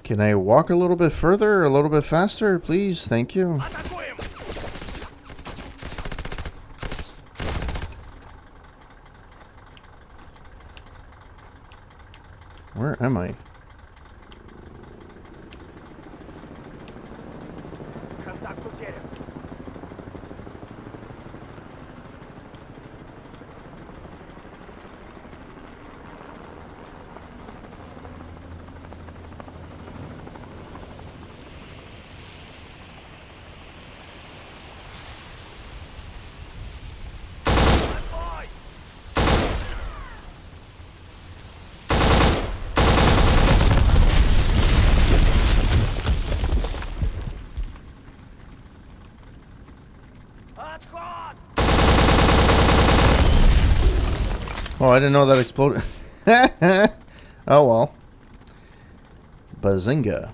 Speaker 1: Can I walk a little bit further, a little bit faster, please? Thank you.
Speaker 7: Атакуем!
Speaker 1: Where am I?
Speaker 7: Контакт утерян. Отбой! Отход!
Speaker 1: Oh, I didn't know that exploded. Oh well. Bazinga.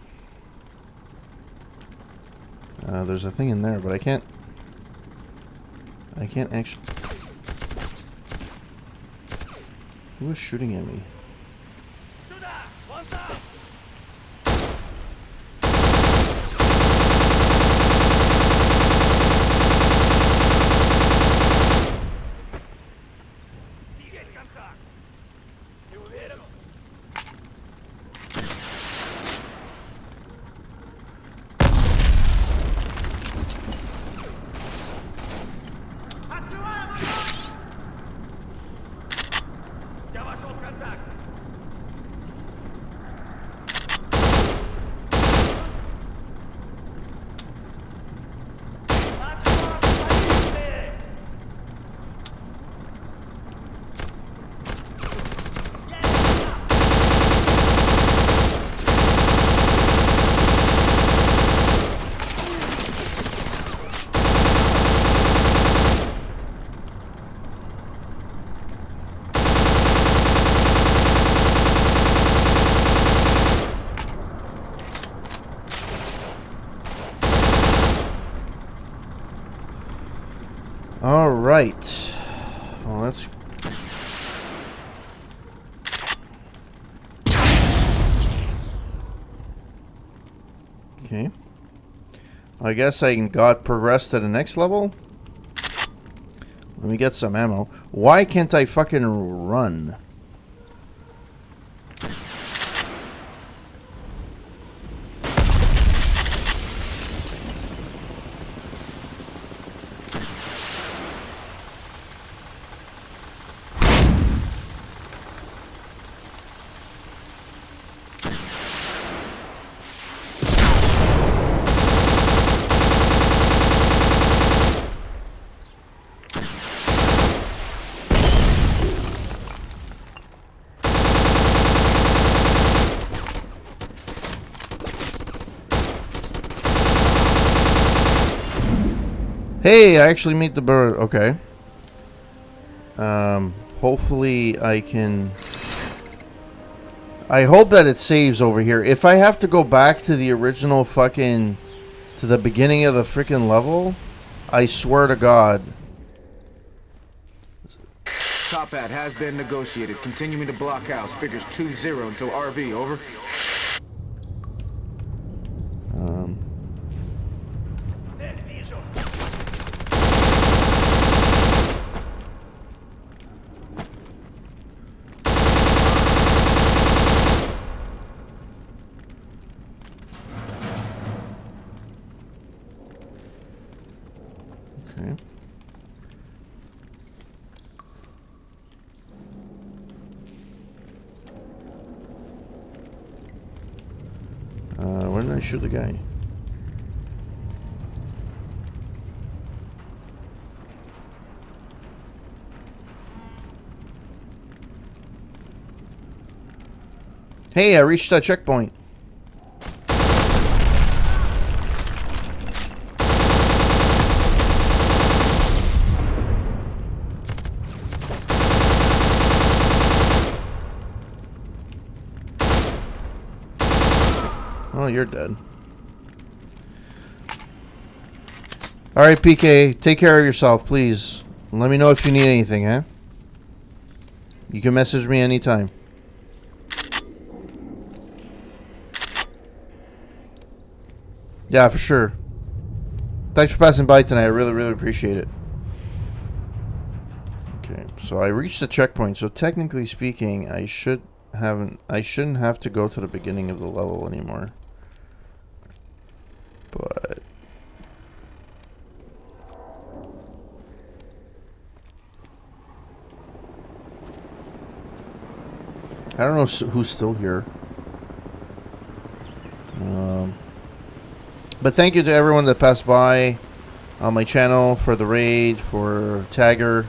Speaker 1: There's a thing in there, but I can't actually. Who was shooting at me?
Speaker 7: Сюда! Вон там! Есть контакт! Не уверен? Открываем огонь! Я вошел в контакт! Отход! Позиции!
Speaker 1: All right. Well, that's. Okay. I guess I got progressed to the next level. Let me get some ammo. Why can't I fucking run? Hey, I actually made the bird. Okay. Hopefully I can... I hope that it saves over here. If I have to go back to the original fucking... to the beginning of the freaking level, I swear to God.
Speaker 3: Top hat has been negotiated. Continuing to blockhouse. Figures 2-0 until RV. Over.
Speaker 7: Цель вижу.
Speaker 1: Okay. Where did I shoot the guy? Hey, I reached that checkpoint. Oh, you're dead. Alright, PK, take care of yourself, please. Let me know if you need anything, huh? You can message me anytime. Yeah, for sure. Thanks for passing by tonight. I really, really appreciate it. Okay, so I reached the checkpoint. So technically speaking, I shouldn't have to go to the beginning of the level anymore. But I don't know who's still here. But thank you to everyone that passed by on my channel for the raid, for Tagger.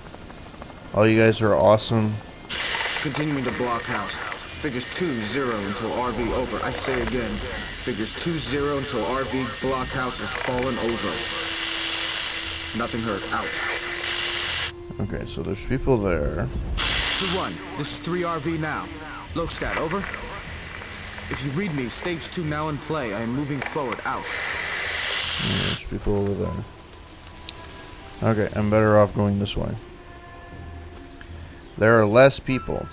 Speaker 1: All you guys are awesome.
Speaker 3: Continuing to blockhouse. Figures 2-0 until RV. Over. I say again. Figures 2-0 until RV blockhouse has fallen over. Nothing heard. Out.
Speaker 1: Okay, so there's people there.
Speaker 3: 2-1. This is 3RV now. Lokestat, over. If you read me, stage 2 now in play. I am moving forward. Out.
Speaker 1: Yeah, there's people over there. Okay, I'm better off going this way. There are less people.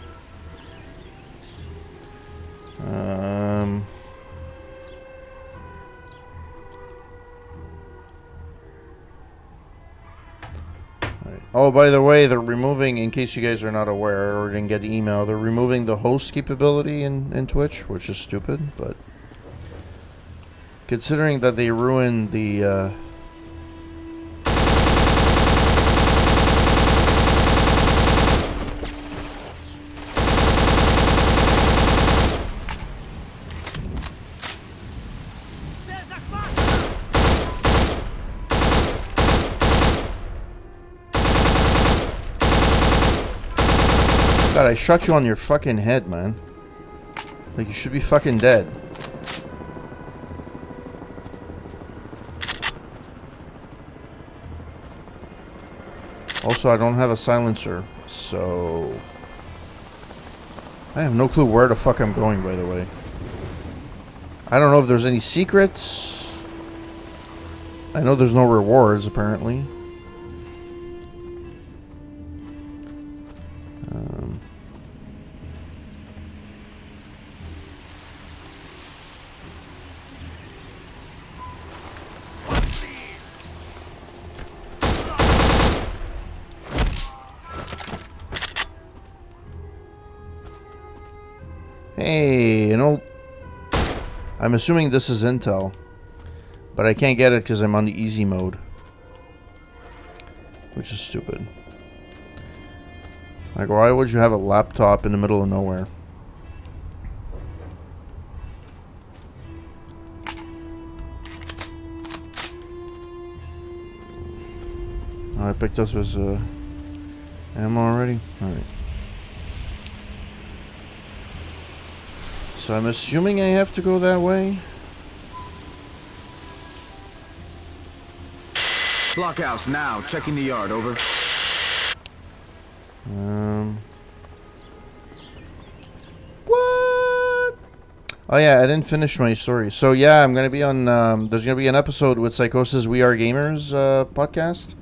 Speaker 1: Right. Oh, by the way, they're removing, in case you guys are not aware or didn't get the email, they're removing the host capability in Twitch, which is stupid, but considering that they ruined the God, I shot you on your fucking head, man. Like, you should be fucking dead. Also, I don't have a silencer, so... I have no clue where the fuck I'm going, by the way. I don't know if there's any secrets. I know there's no rewards, apparently. Hey, you know, I'm assuming this is Intel, but I can't get it because I'm on the easy mode, which is stupid. Like, why would you have a laptop in the middle of nowhere? Oh, I picked up his ammo already? Alright. So I'm assuming I have to go that way.
Speaker 3: Blockhouse now. Checking the yard. Over.
Speaker 1: What? Oh yeah, I didn't finish my story. So yeah, I'm gonna be on. There's gonna be an episode with Psychosis We Are Gamers podcast,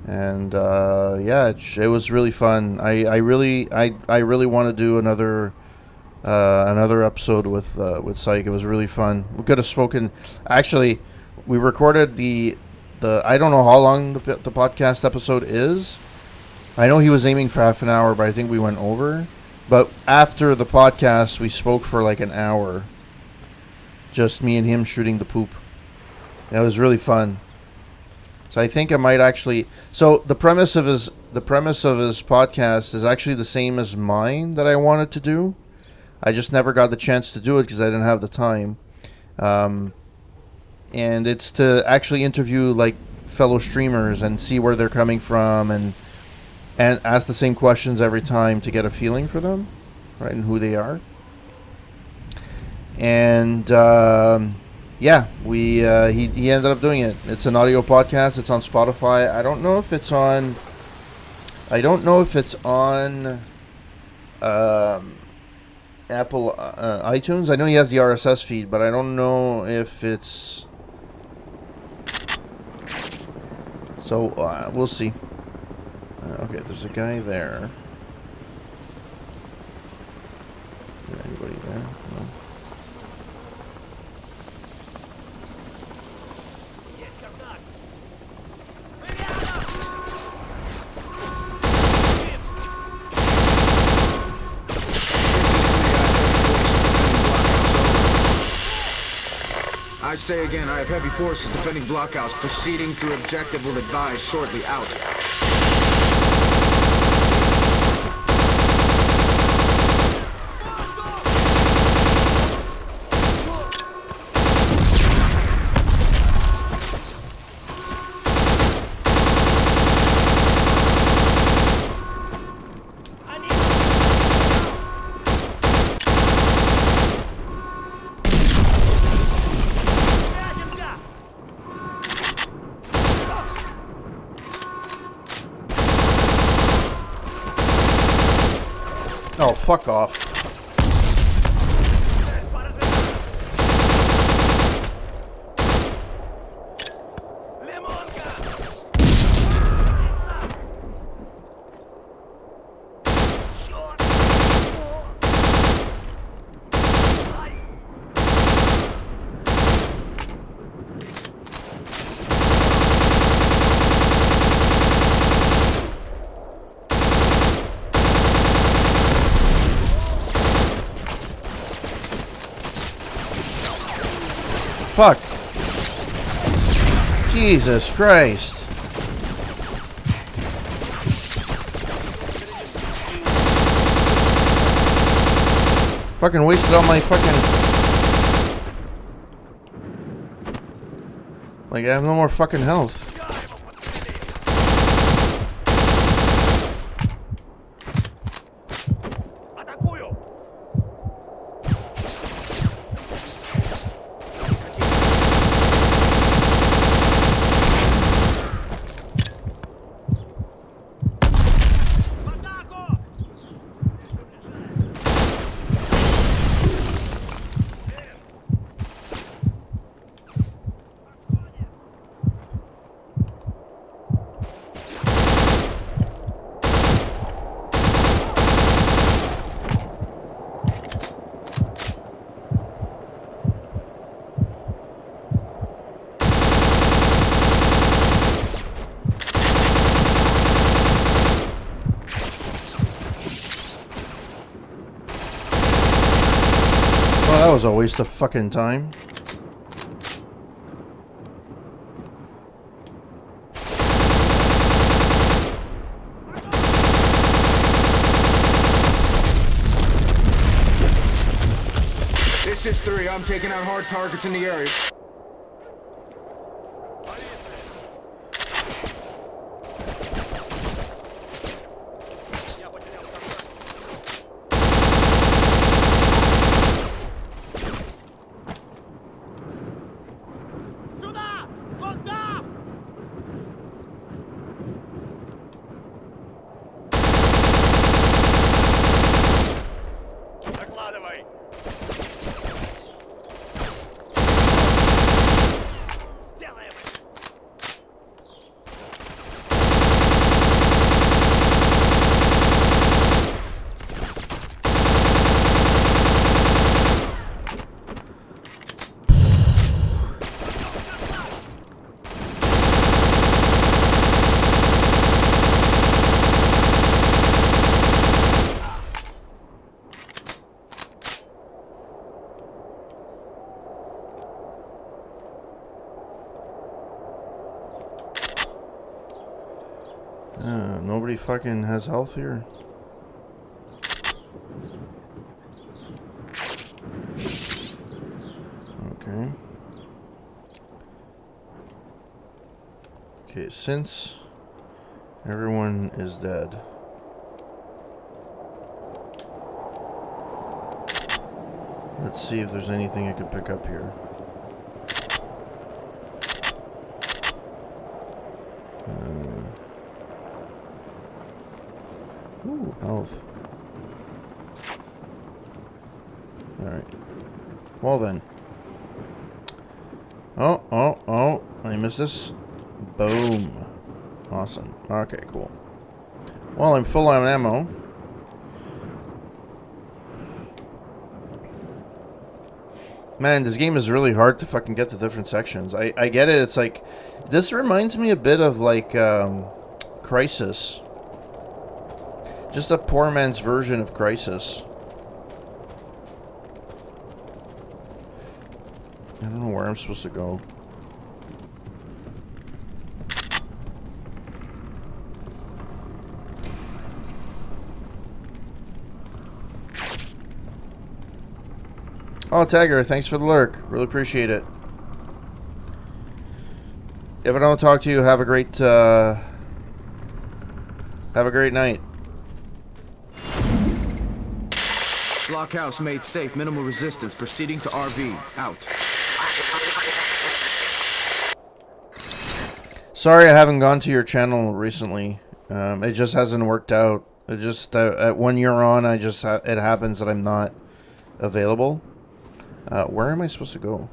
Speaker 1: and yeah, it was really fun. I really want to do another episode with Psych. It was really fun. We could have spoken. Actually, we recorded the. I don't know how long the podcast episode is. I know he was aiming for half an hour, but I think we went over. But after the podcast, we spoke for like an hour. Just me and him shooting the poop. And it was really fun. So I think I might actually. So the premise of his podcast is actually the same as mine that I wanted to do. I just never got the chance to do it because I didn't have the time. And it's to actually interview like fellow streamers and see where they're coming from and ask the same questions every time to get a feeling for them, right, and who they are. And yeah, he ended up doing it. It's an audio podcast. It's on Spotify. I don't know if it's on Apple iTunes. I know he has the RSS feed, but I don't know if it's. So we'll see. Okay, there's a guy there. Is there anybody there? No.
Speaker 3: I say again, I have heavy forces defending Blockhouse. Proceeding through objective will advise shortly. Out.
Speaker 1: Oh, fuck off. Fuck. Jesus Christ. Fucking wasted all my fucking... Like, I have no more fucking health.
Speaker 7: Атакую! В атаку!
Speaker 1: Well, that was a waste of fucking time.
Speaker 3: This is 3. I'm taking out hard targets in the area.
Speaker 7: Я потерял контакт. Сюда! Куда?
Speaker 1: Nobody fucking has health here. Okay. Okay, since everyone is dead. Let's see if there's anything I could pick up here. Ooh, health. Alright. Well then. Oh, I missed this. Boom. Awesome. Okay, cool. Well, I'm full on ammo. Man, this game is really hard to fucking get to different sections. I get it. It's like, this reminds me a bit of like Crysis. Just a poor man's version of Crysis. I don't know where I'm supposed to go. Oh, Tagger, thanks for the lurk. Really appreciate it. If I don't talk to you, have a great night.
Speaker 3: Blockhouse made safe. Minimal resistance. Proceeding to RV. Out.
Speaker 1: Sorry I haven't gone to your channel recently. It just hasn't worked out. It just at 1 year on, it happens that I'm not available. Where am I supposed to go?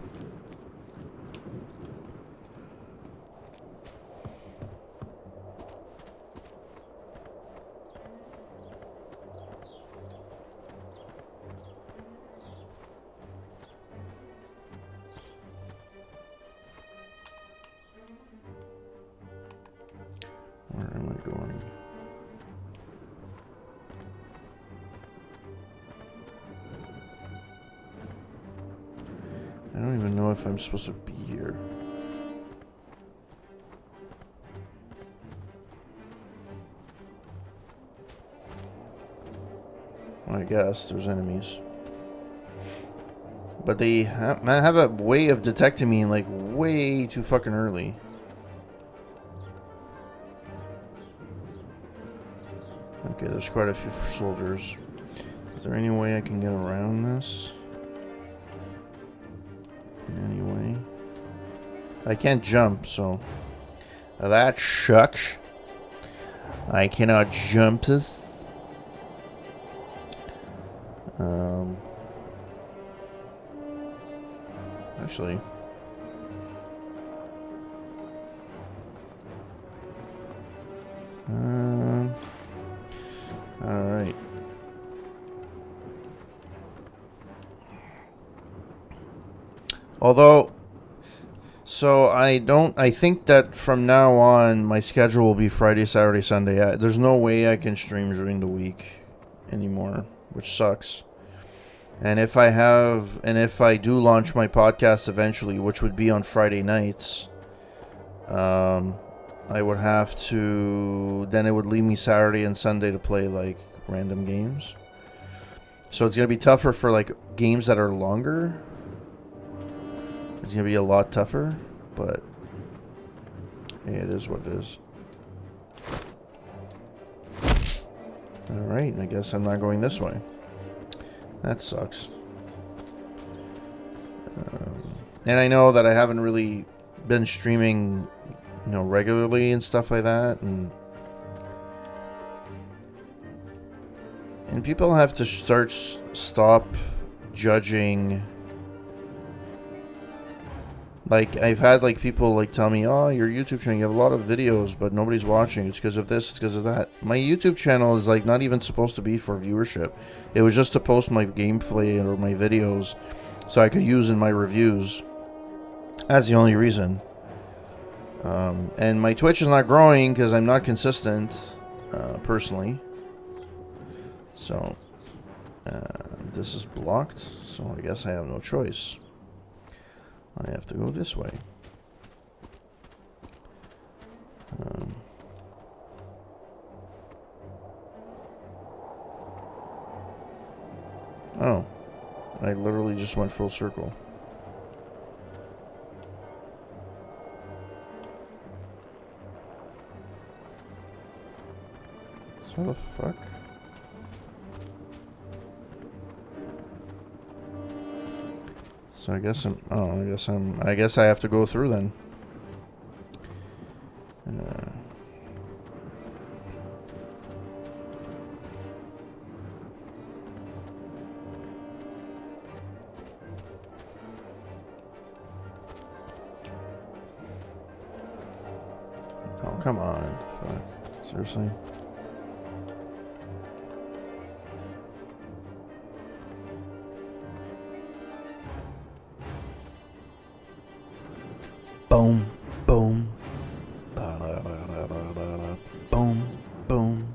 Speaker 1: Where am I going? I don't even know if I'm supposed to be here. Well, I guess there's enemies. But they have a way of detecting me like way too fucking early. Okay, there's quite a few soldiers. Is there any way I can get around this? In any way? I can't jump, so that shucks. I cannot jump this. Actually. Alright. Although, so I think that from now on, my schedule will be Friday, Saturday, Sunday. There's no way I can stream during the week anymore, which sucks. And if I do launch my podcast eventually, which would be on Friday nights, I would have to, then it would leave me Saturday and Sunday to play like random games. So it's going to be tougher for like games that are longer. It's going to be a lot tougher, but hey, it is what it is. Alright, I guess I'm not going this way. That sucks. And I know that I haven't really been streaming, regularly and stuff like that, and people have to stop judging. Like, I've had like people like tell me, "Oh, your YouTube channel, you have a lot of videos, but nobody's watching. It's because of this, it's because of that." My YouTube channel is like not even supposed to be for viewership. It was just to post my gameplay or my videos so I could use in my reviews. That's the only reason. And my Twitch is not growing because I'm not consistent, personally. So, this is blocked, so I guess I have no choice. I have to go this way. I literally just went full circle. So the fuck? So I guess I guess I have to go through then. Oh, come on. Fuck. Seriously? Boom, boom. Da, da, da, da, da, da, da. Boom, boom.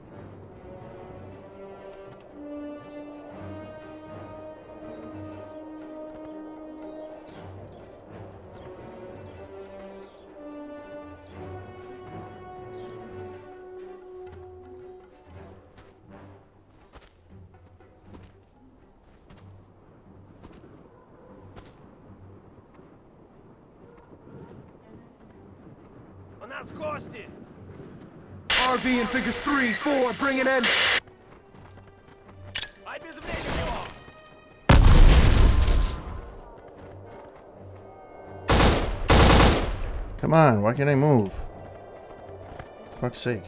Speaker 7: У нас гости!
Speaker 4: RV in figures 3, 4, bring it in.
Speaker 7: Обезвредим его!
Speaker 1: Come on, why can't I move? Fuck's sake.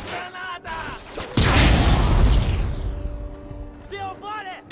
Speaker 7: Граната! Все упали!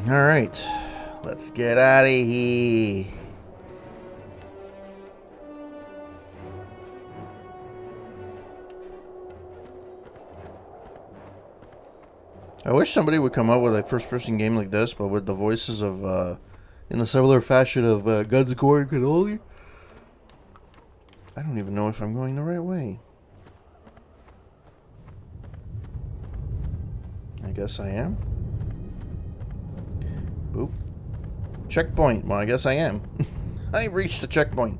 Speaker 1: All right, let's get out of here. I wish somebody would come up with a first-person game like this, but with the voices of, in a similar fashion of Guns, Gore, and Cannoli. I don't even know if I'm going the right way. I guess I am. Boop. Checkpoint. Well, I guess I am. I reached the checkpoint.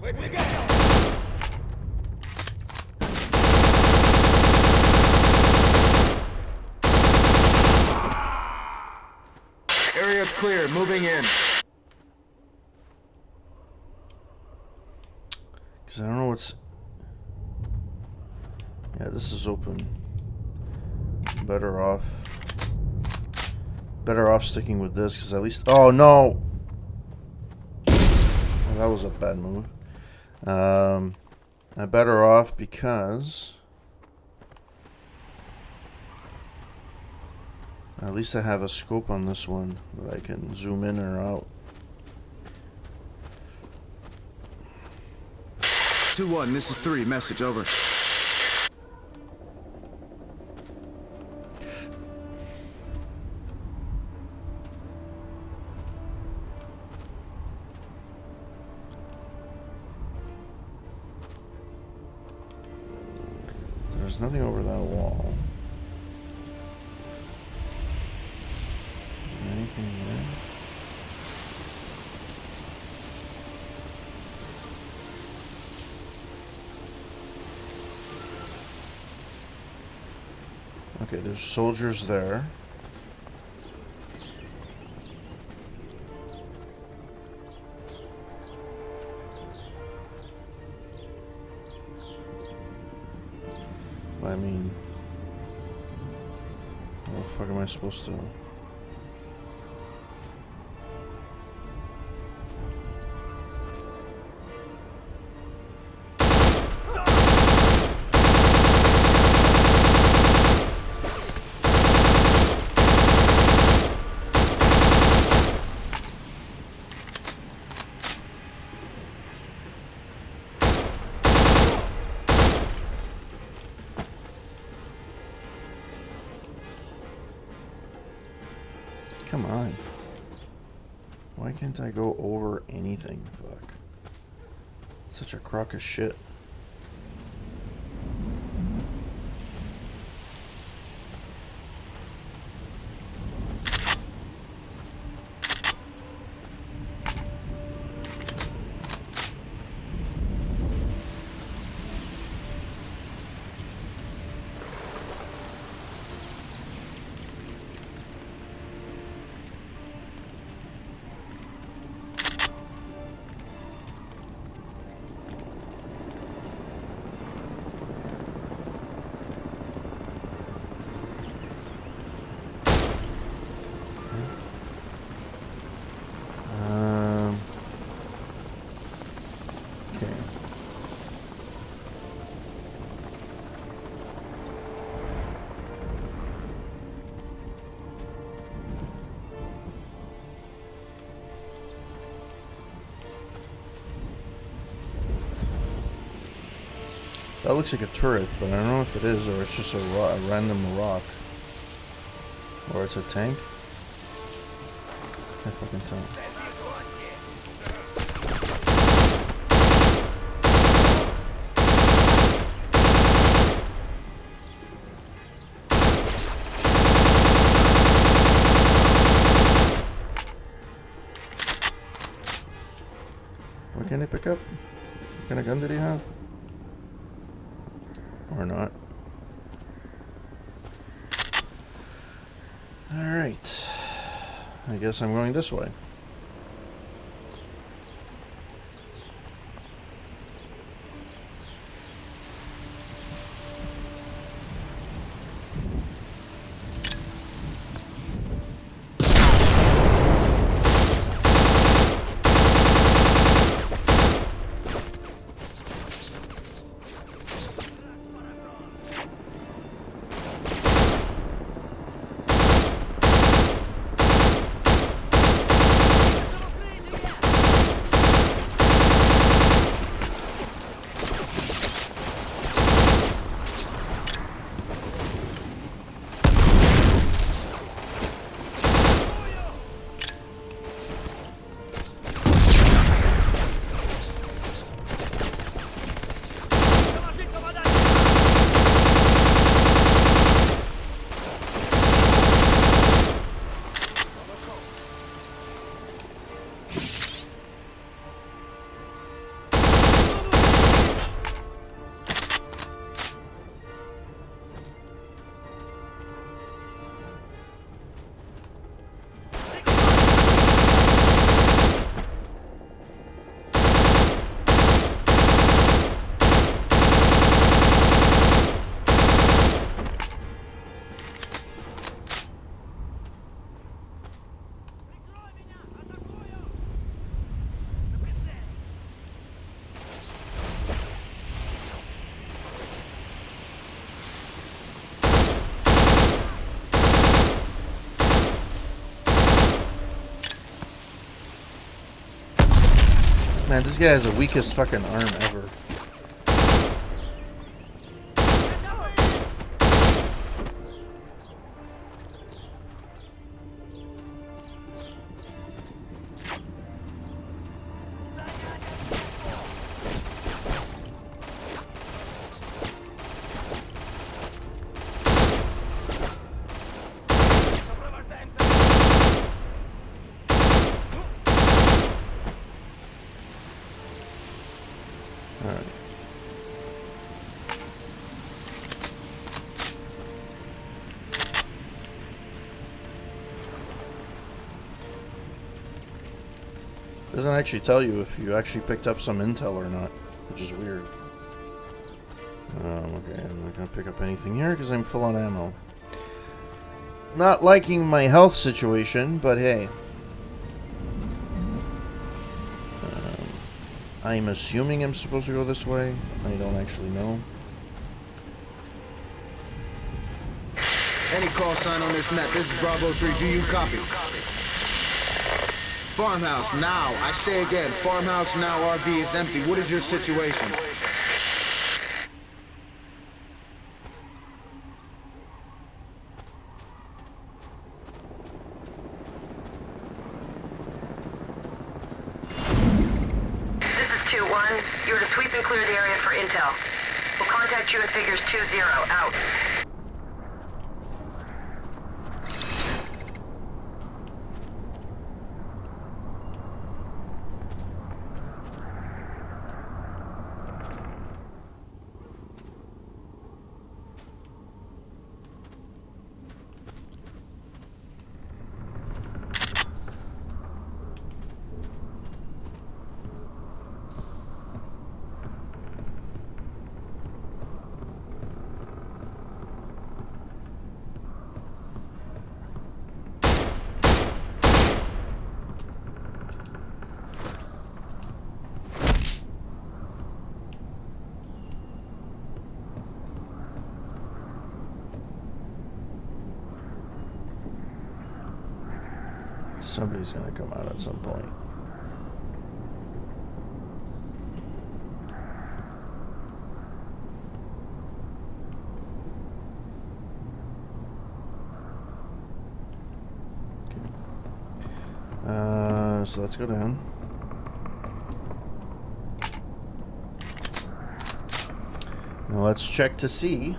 Speaker 7: Выдвигаем!
Speaker 3: Area's clear. Moving in.
Speaker 1: Because I don't know what's... Yeah, this is open. Better off sticking with this, because at least... Oh, no! Well, that was a bad move. I'm better off because... At least I have a scope on this one that I can zoom in or out.
Speaker 3: 2-1, this is 3. Message, over.
Speaker 1: There's nothing over that wall. Anything there? Okay, there's soldiers there. I mean, fuck am I supposed to? Come on. Why can't I go over anything? Fuck. Such a crock of shit. Okay. That looks like a turret, but I don't know if it is or it's just a random rock. Or it's a tank. I fucking tell. What can I pick up? What kind of gun did he have? Or not? Alright. I guess I'm going this way. Man, this guy has the weakest fucking arm ever. Alright. Doesn't actually tell you if you actually picked up some intel or not, which is weird. Okay, I'm not gonna pick up anything here because I'm full on ammo. Not liking my health situation, but hey. I'm assuming I'm supposed to go this way. I don't actually know.
Speaker 8: Any call sign on this net. This is Bravo 3. Do you copy? Farmhouse, now. I say again, farmhouse now, RV is empty. What is your situation?
Speaker 6: This is 2-1. You're to sweep and clear the area for intel. We'll contact you in figures 2-0. Out.
Speaker 1: Somebody's gonna come out at some point. Okay. So let's go down. Now let's check to see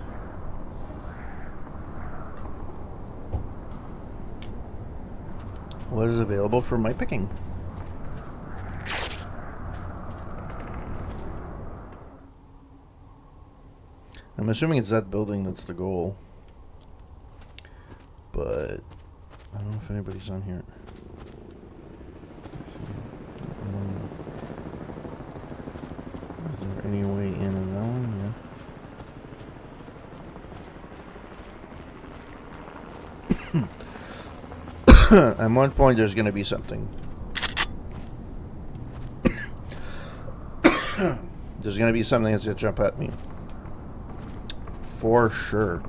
Speaker 1: what is available for my picking. I'm assuming it's that building that's the goal. But I don't know if anybody's on here. Is there any way in and that one? Yeah. At one point there's going to be something. There's going to be something that's going to jump at me. For sure.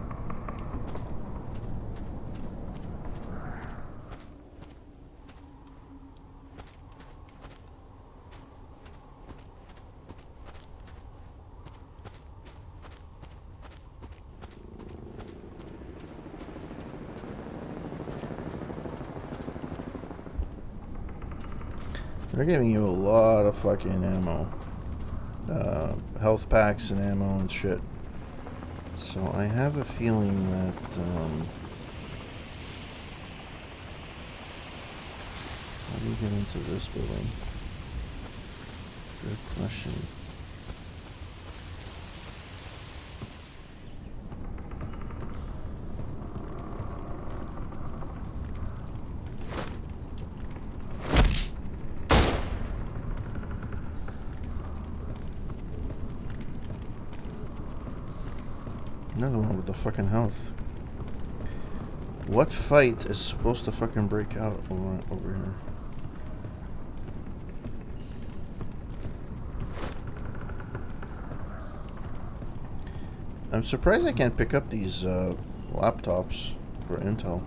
Speaker 1: They're giving you a lot of fucking ammo. Health packs and ammo and shit. So I have a feeling that, how do you get into this building? Good question. Another one with the fucking health. What fight is supposed to fucking break out over here? I'm surprised I can't pick up these laptops for Intel.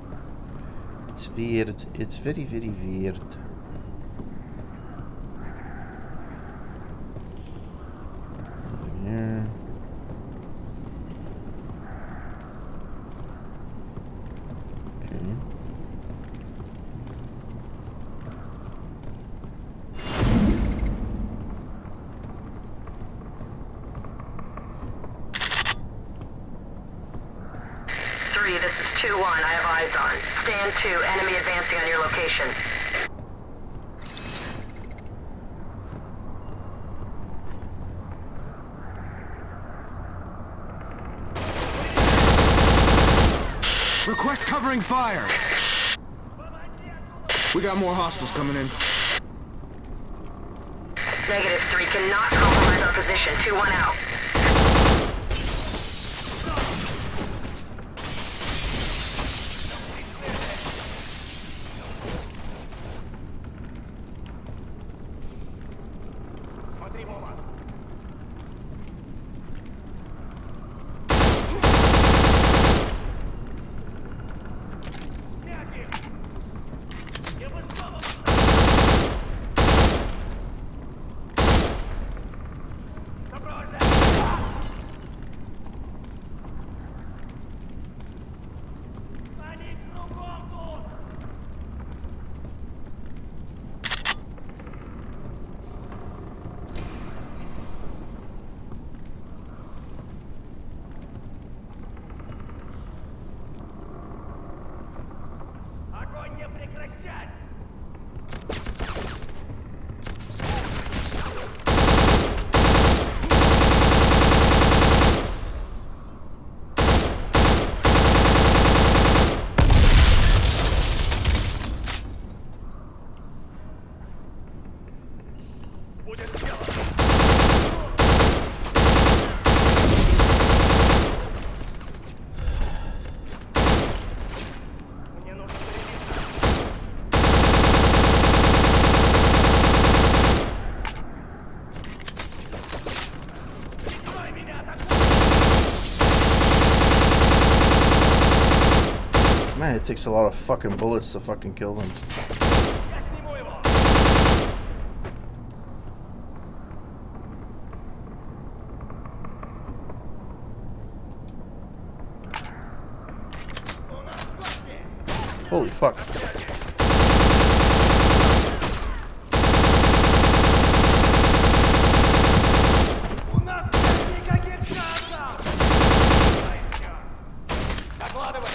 Speaker 1: It's weird. It's very, very weird. Nothing here.
Speaker 6: This is 2-1. I have eyes on. Stand 2. Enemy advancing on your location.
Speaker 8: Request covering fire! We got more hostiles coming in.
Speaker 6: Negative 3. Cannot compromise our position. 2-1 out.
Speaker 1: takes a lot of fucking bullets to fucking kill them.
Speaker 7: Я сниму его.
Speaker 1: Holy fuck.
Speaker 7: У нас нет никаких шансов! Докладывай!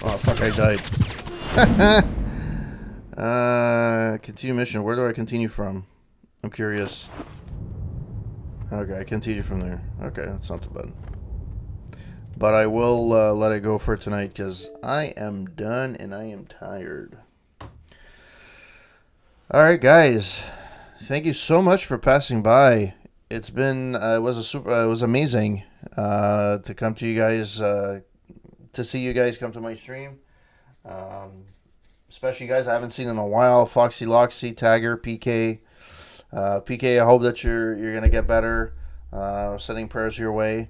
Speaker 1: Oh fuck, I died. Continue mission. Where do I continue from? I'm curious. Okay, I continue from there. Okay, that's not too bad. But I will let it go for tonight because I am done and I am tired. Alright guys, thank you so much for passing by. It's been, it was amazing to come to you guys, to see you guys come to my stream. Especially guys I haven't seen in a while. Foxy Loxy, Tagger, PK. PK, I hope that you're gonna get better. Sending prayers your way.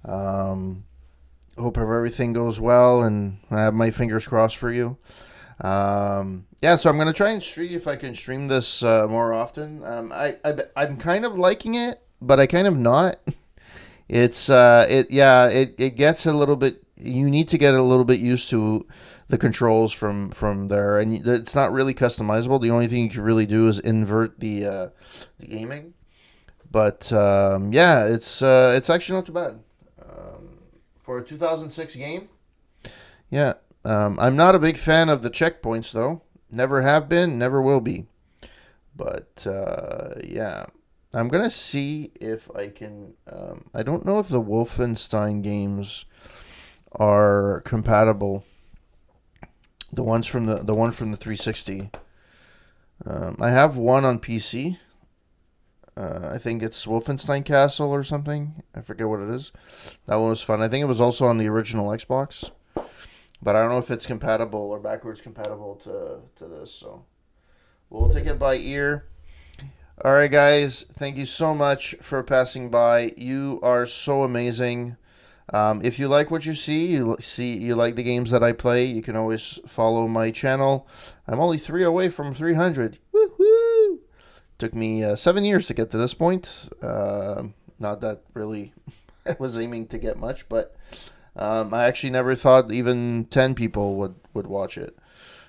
Speaker 1: Hope everything goes well, and I have my fingers crossed for you. Yeah, so I'm gonna try and see if I can stream this more often. I'm kind of liking it, but I kind of not. It gets a little bit. You need to get a little bit used to the controls from there, and it's not really customizable. The only thing you can really do is invert the aiming. But yeah, it's actually not too bad for a 2006 game. Yeah, I'm not a big fan of the checkpoints though. Never have been, never will be. But yeah, I'm gonna see if I can. I don't know if the Wolfenstein games are compatible. The one from the 360. I have one on PC. I think it's Wolfenstein Castle or something. I forget what it is. That one was fun. I think it was also on the original Xbox. But I don't know if it's compatible or backwards compatible to this. So we'll take it by ear. Alright guys, thank you so much for passing by. You are so amazing. If you like what you see, you like the games that I play, you can always follow my channel. I'm only 3 away from 300. Woohoo! Took me 7 years to get to this point. Not that really I was aiming to get much, but I actually never thought even 10 people would watch it.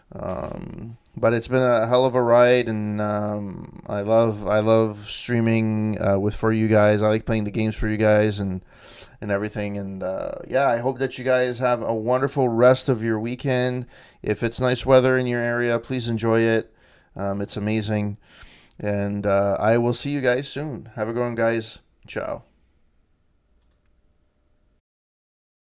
Speaker 1: But it's been a hell of a ride, and I love streaming for you guys. I like playing the games for you guys and everything. And yeah, I hope that you guys have a wonderful rest of your weekend. If it's nice weather in your area, please enjoy it. It's amazing. And I will see you guys soon. Have a good one, guys. Ciao.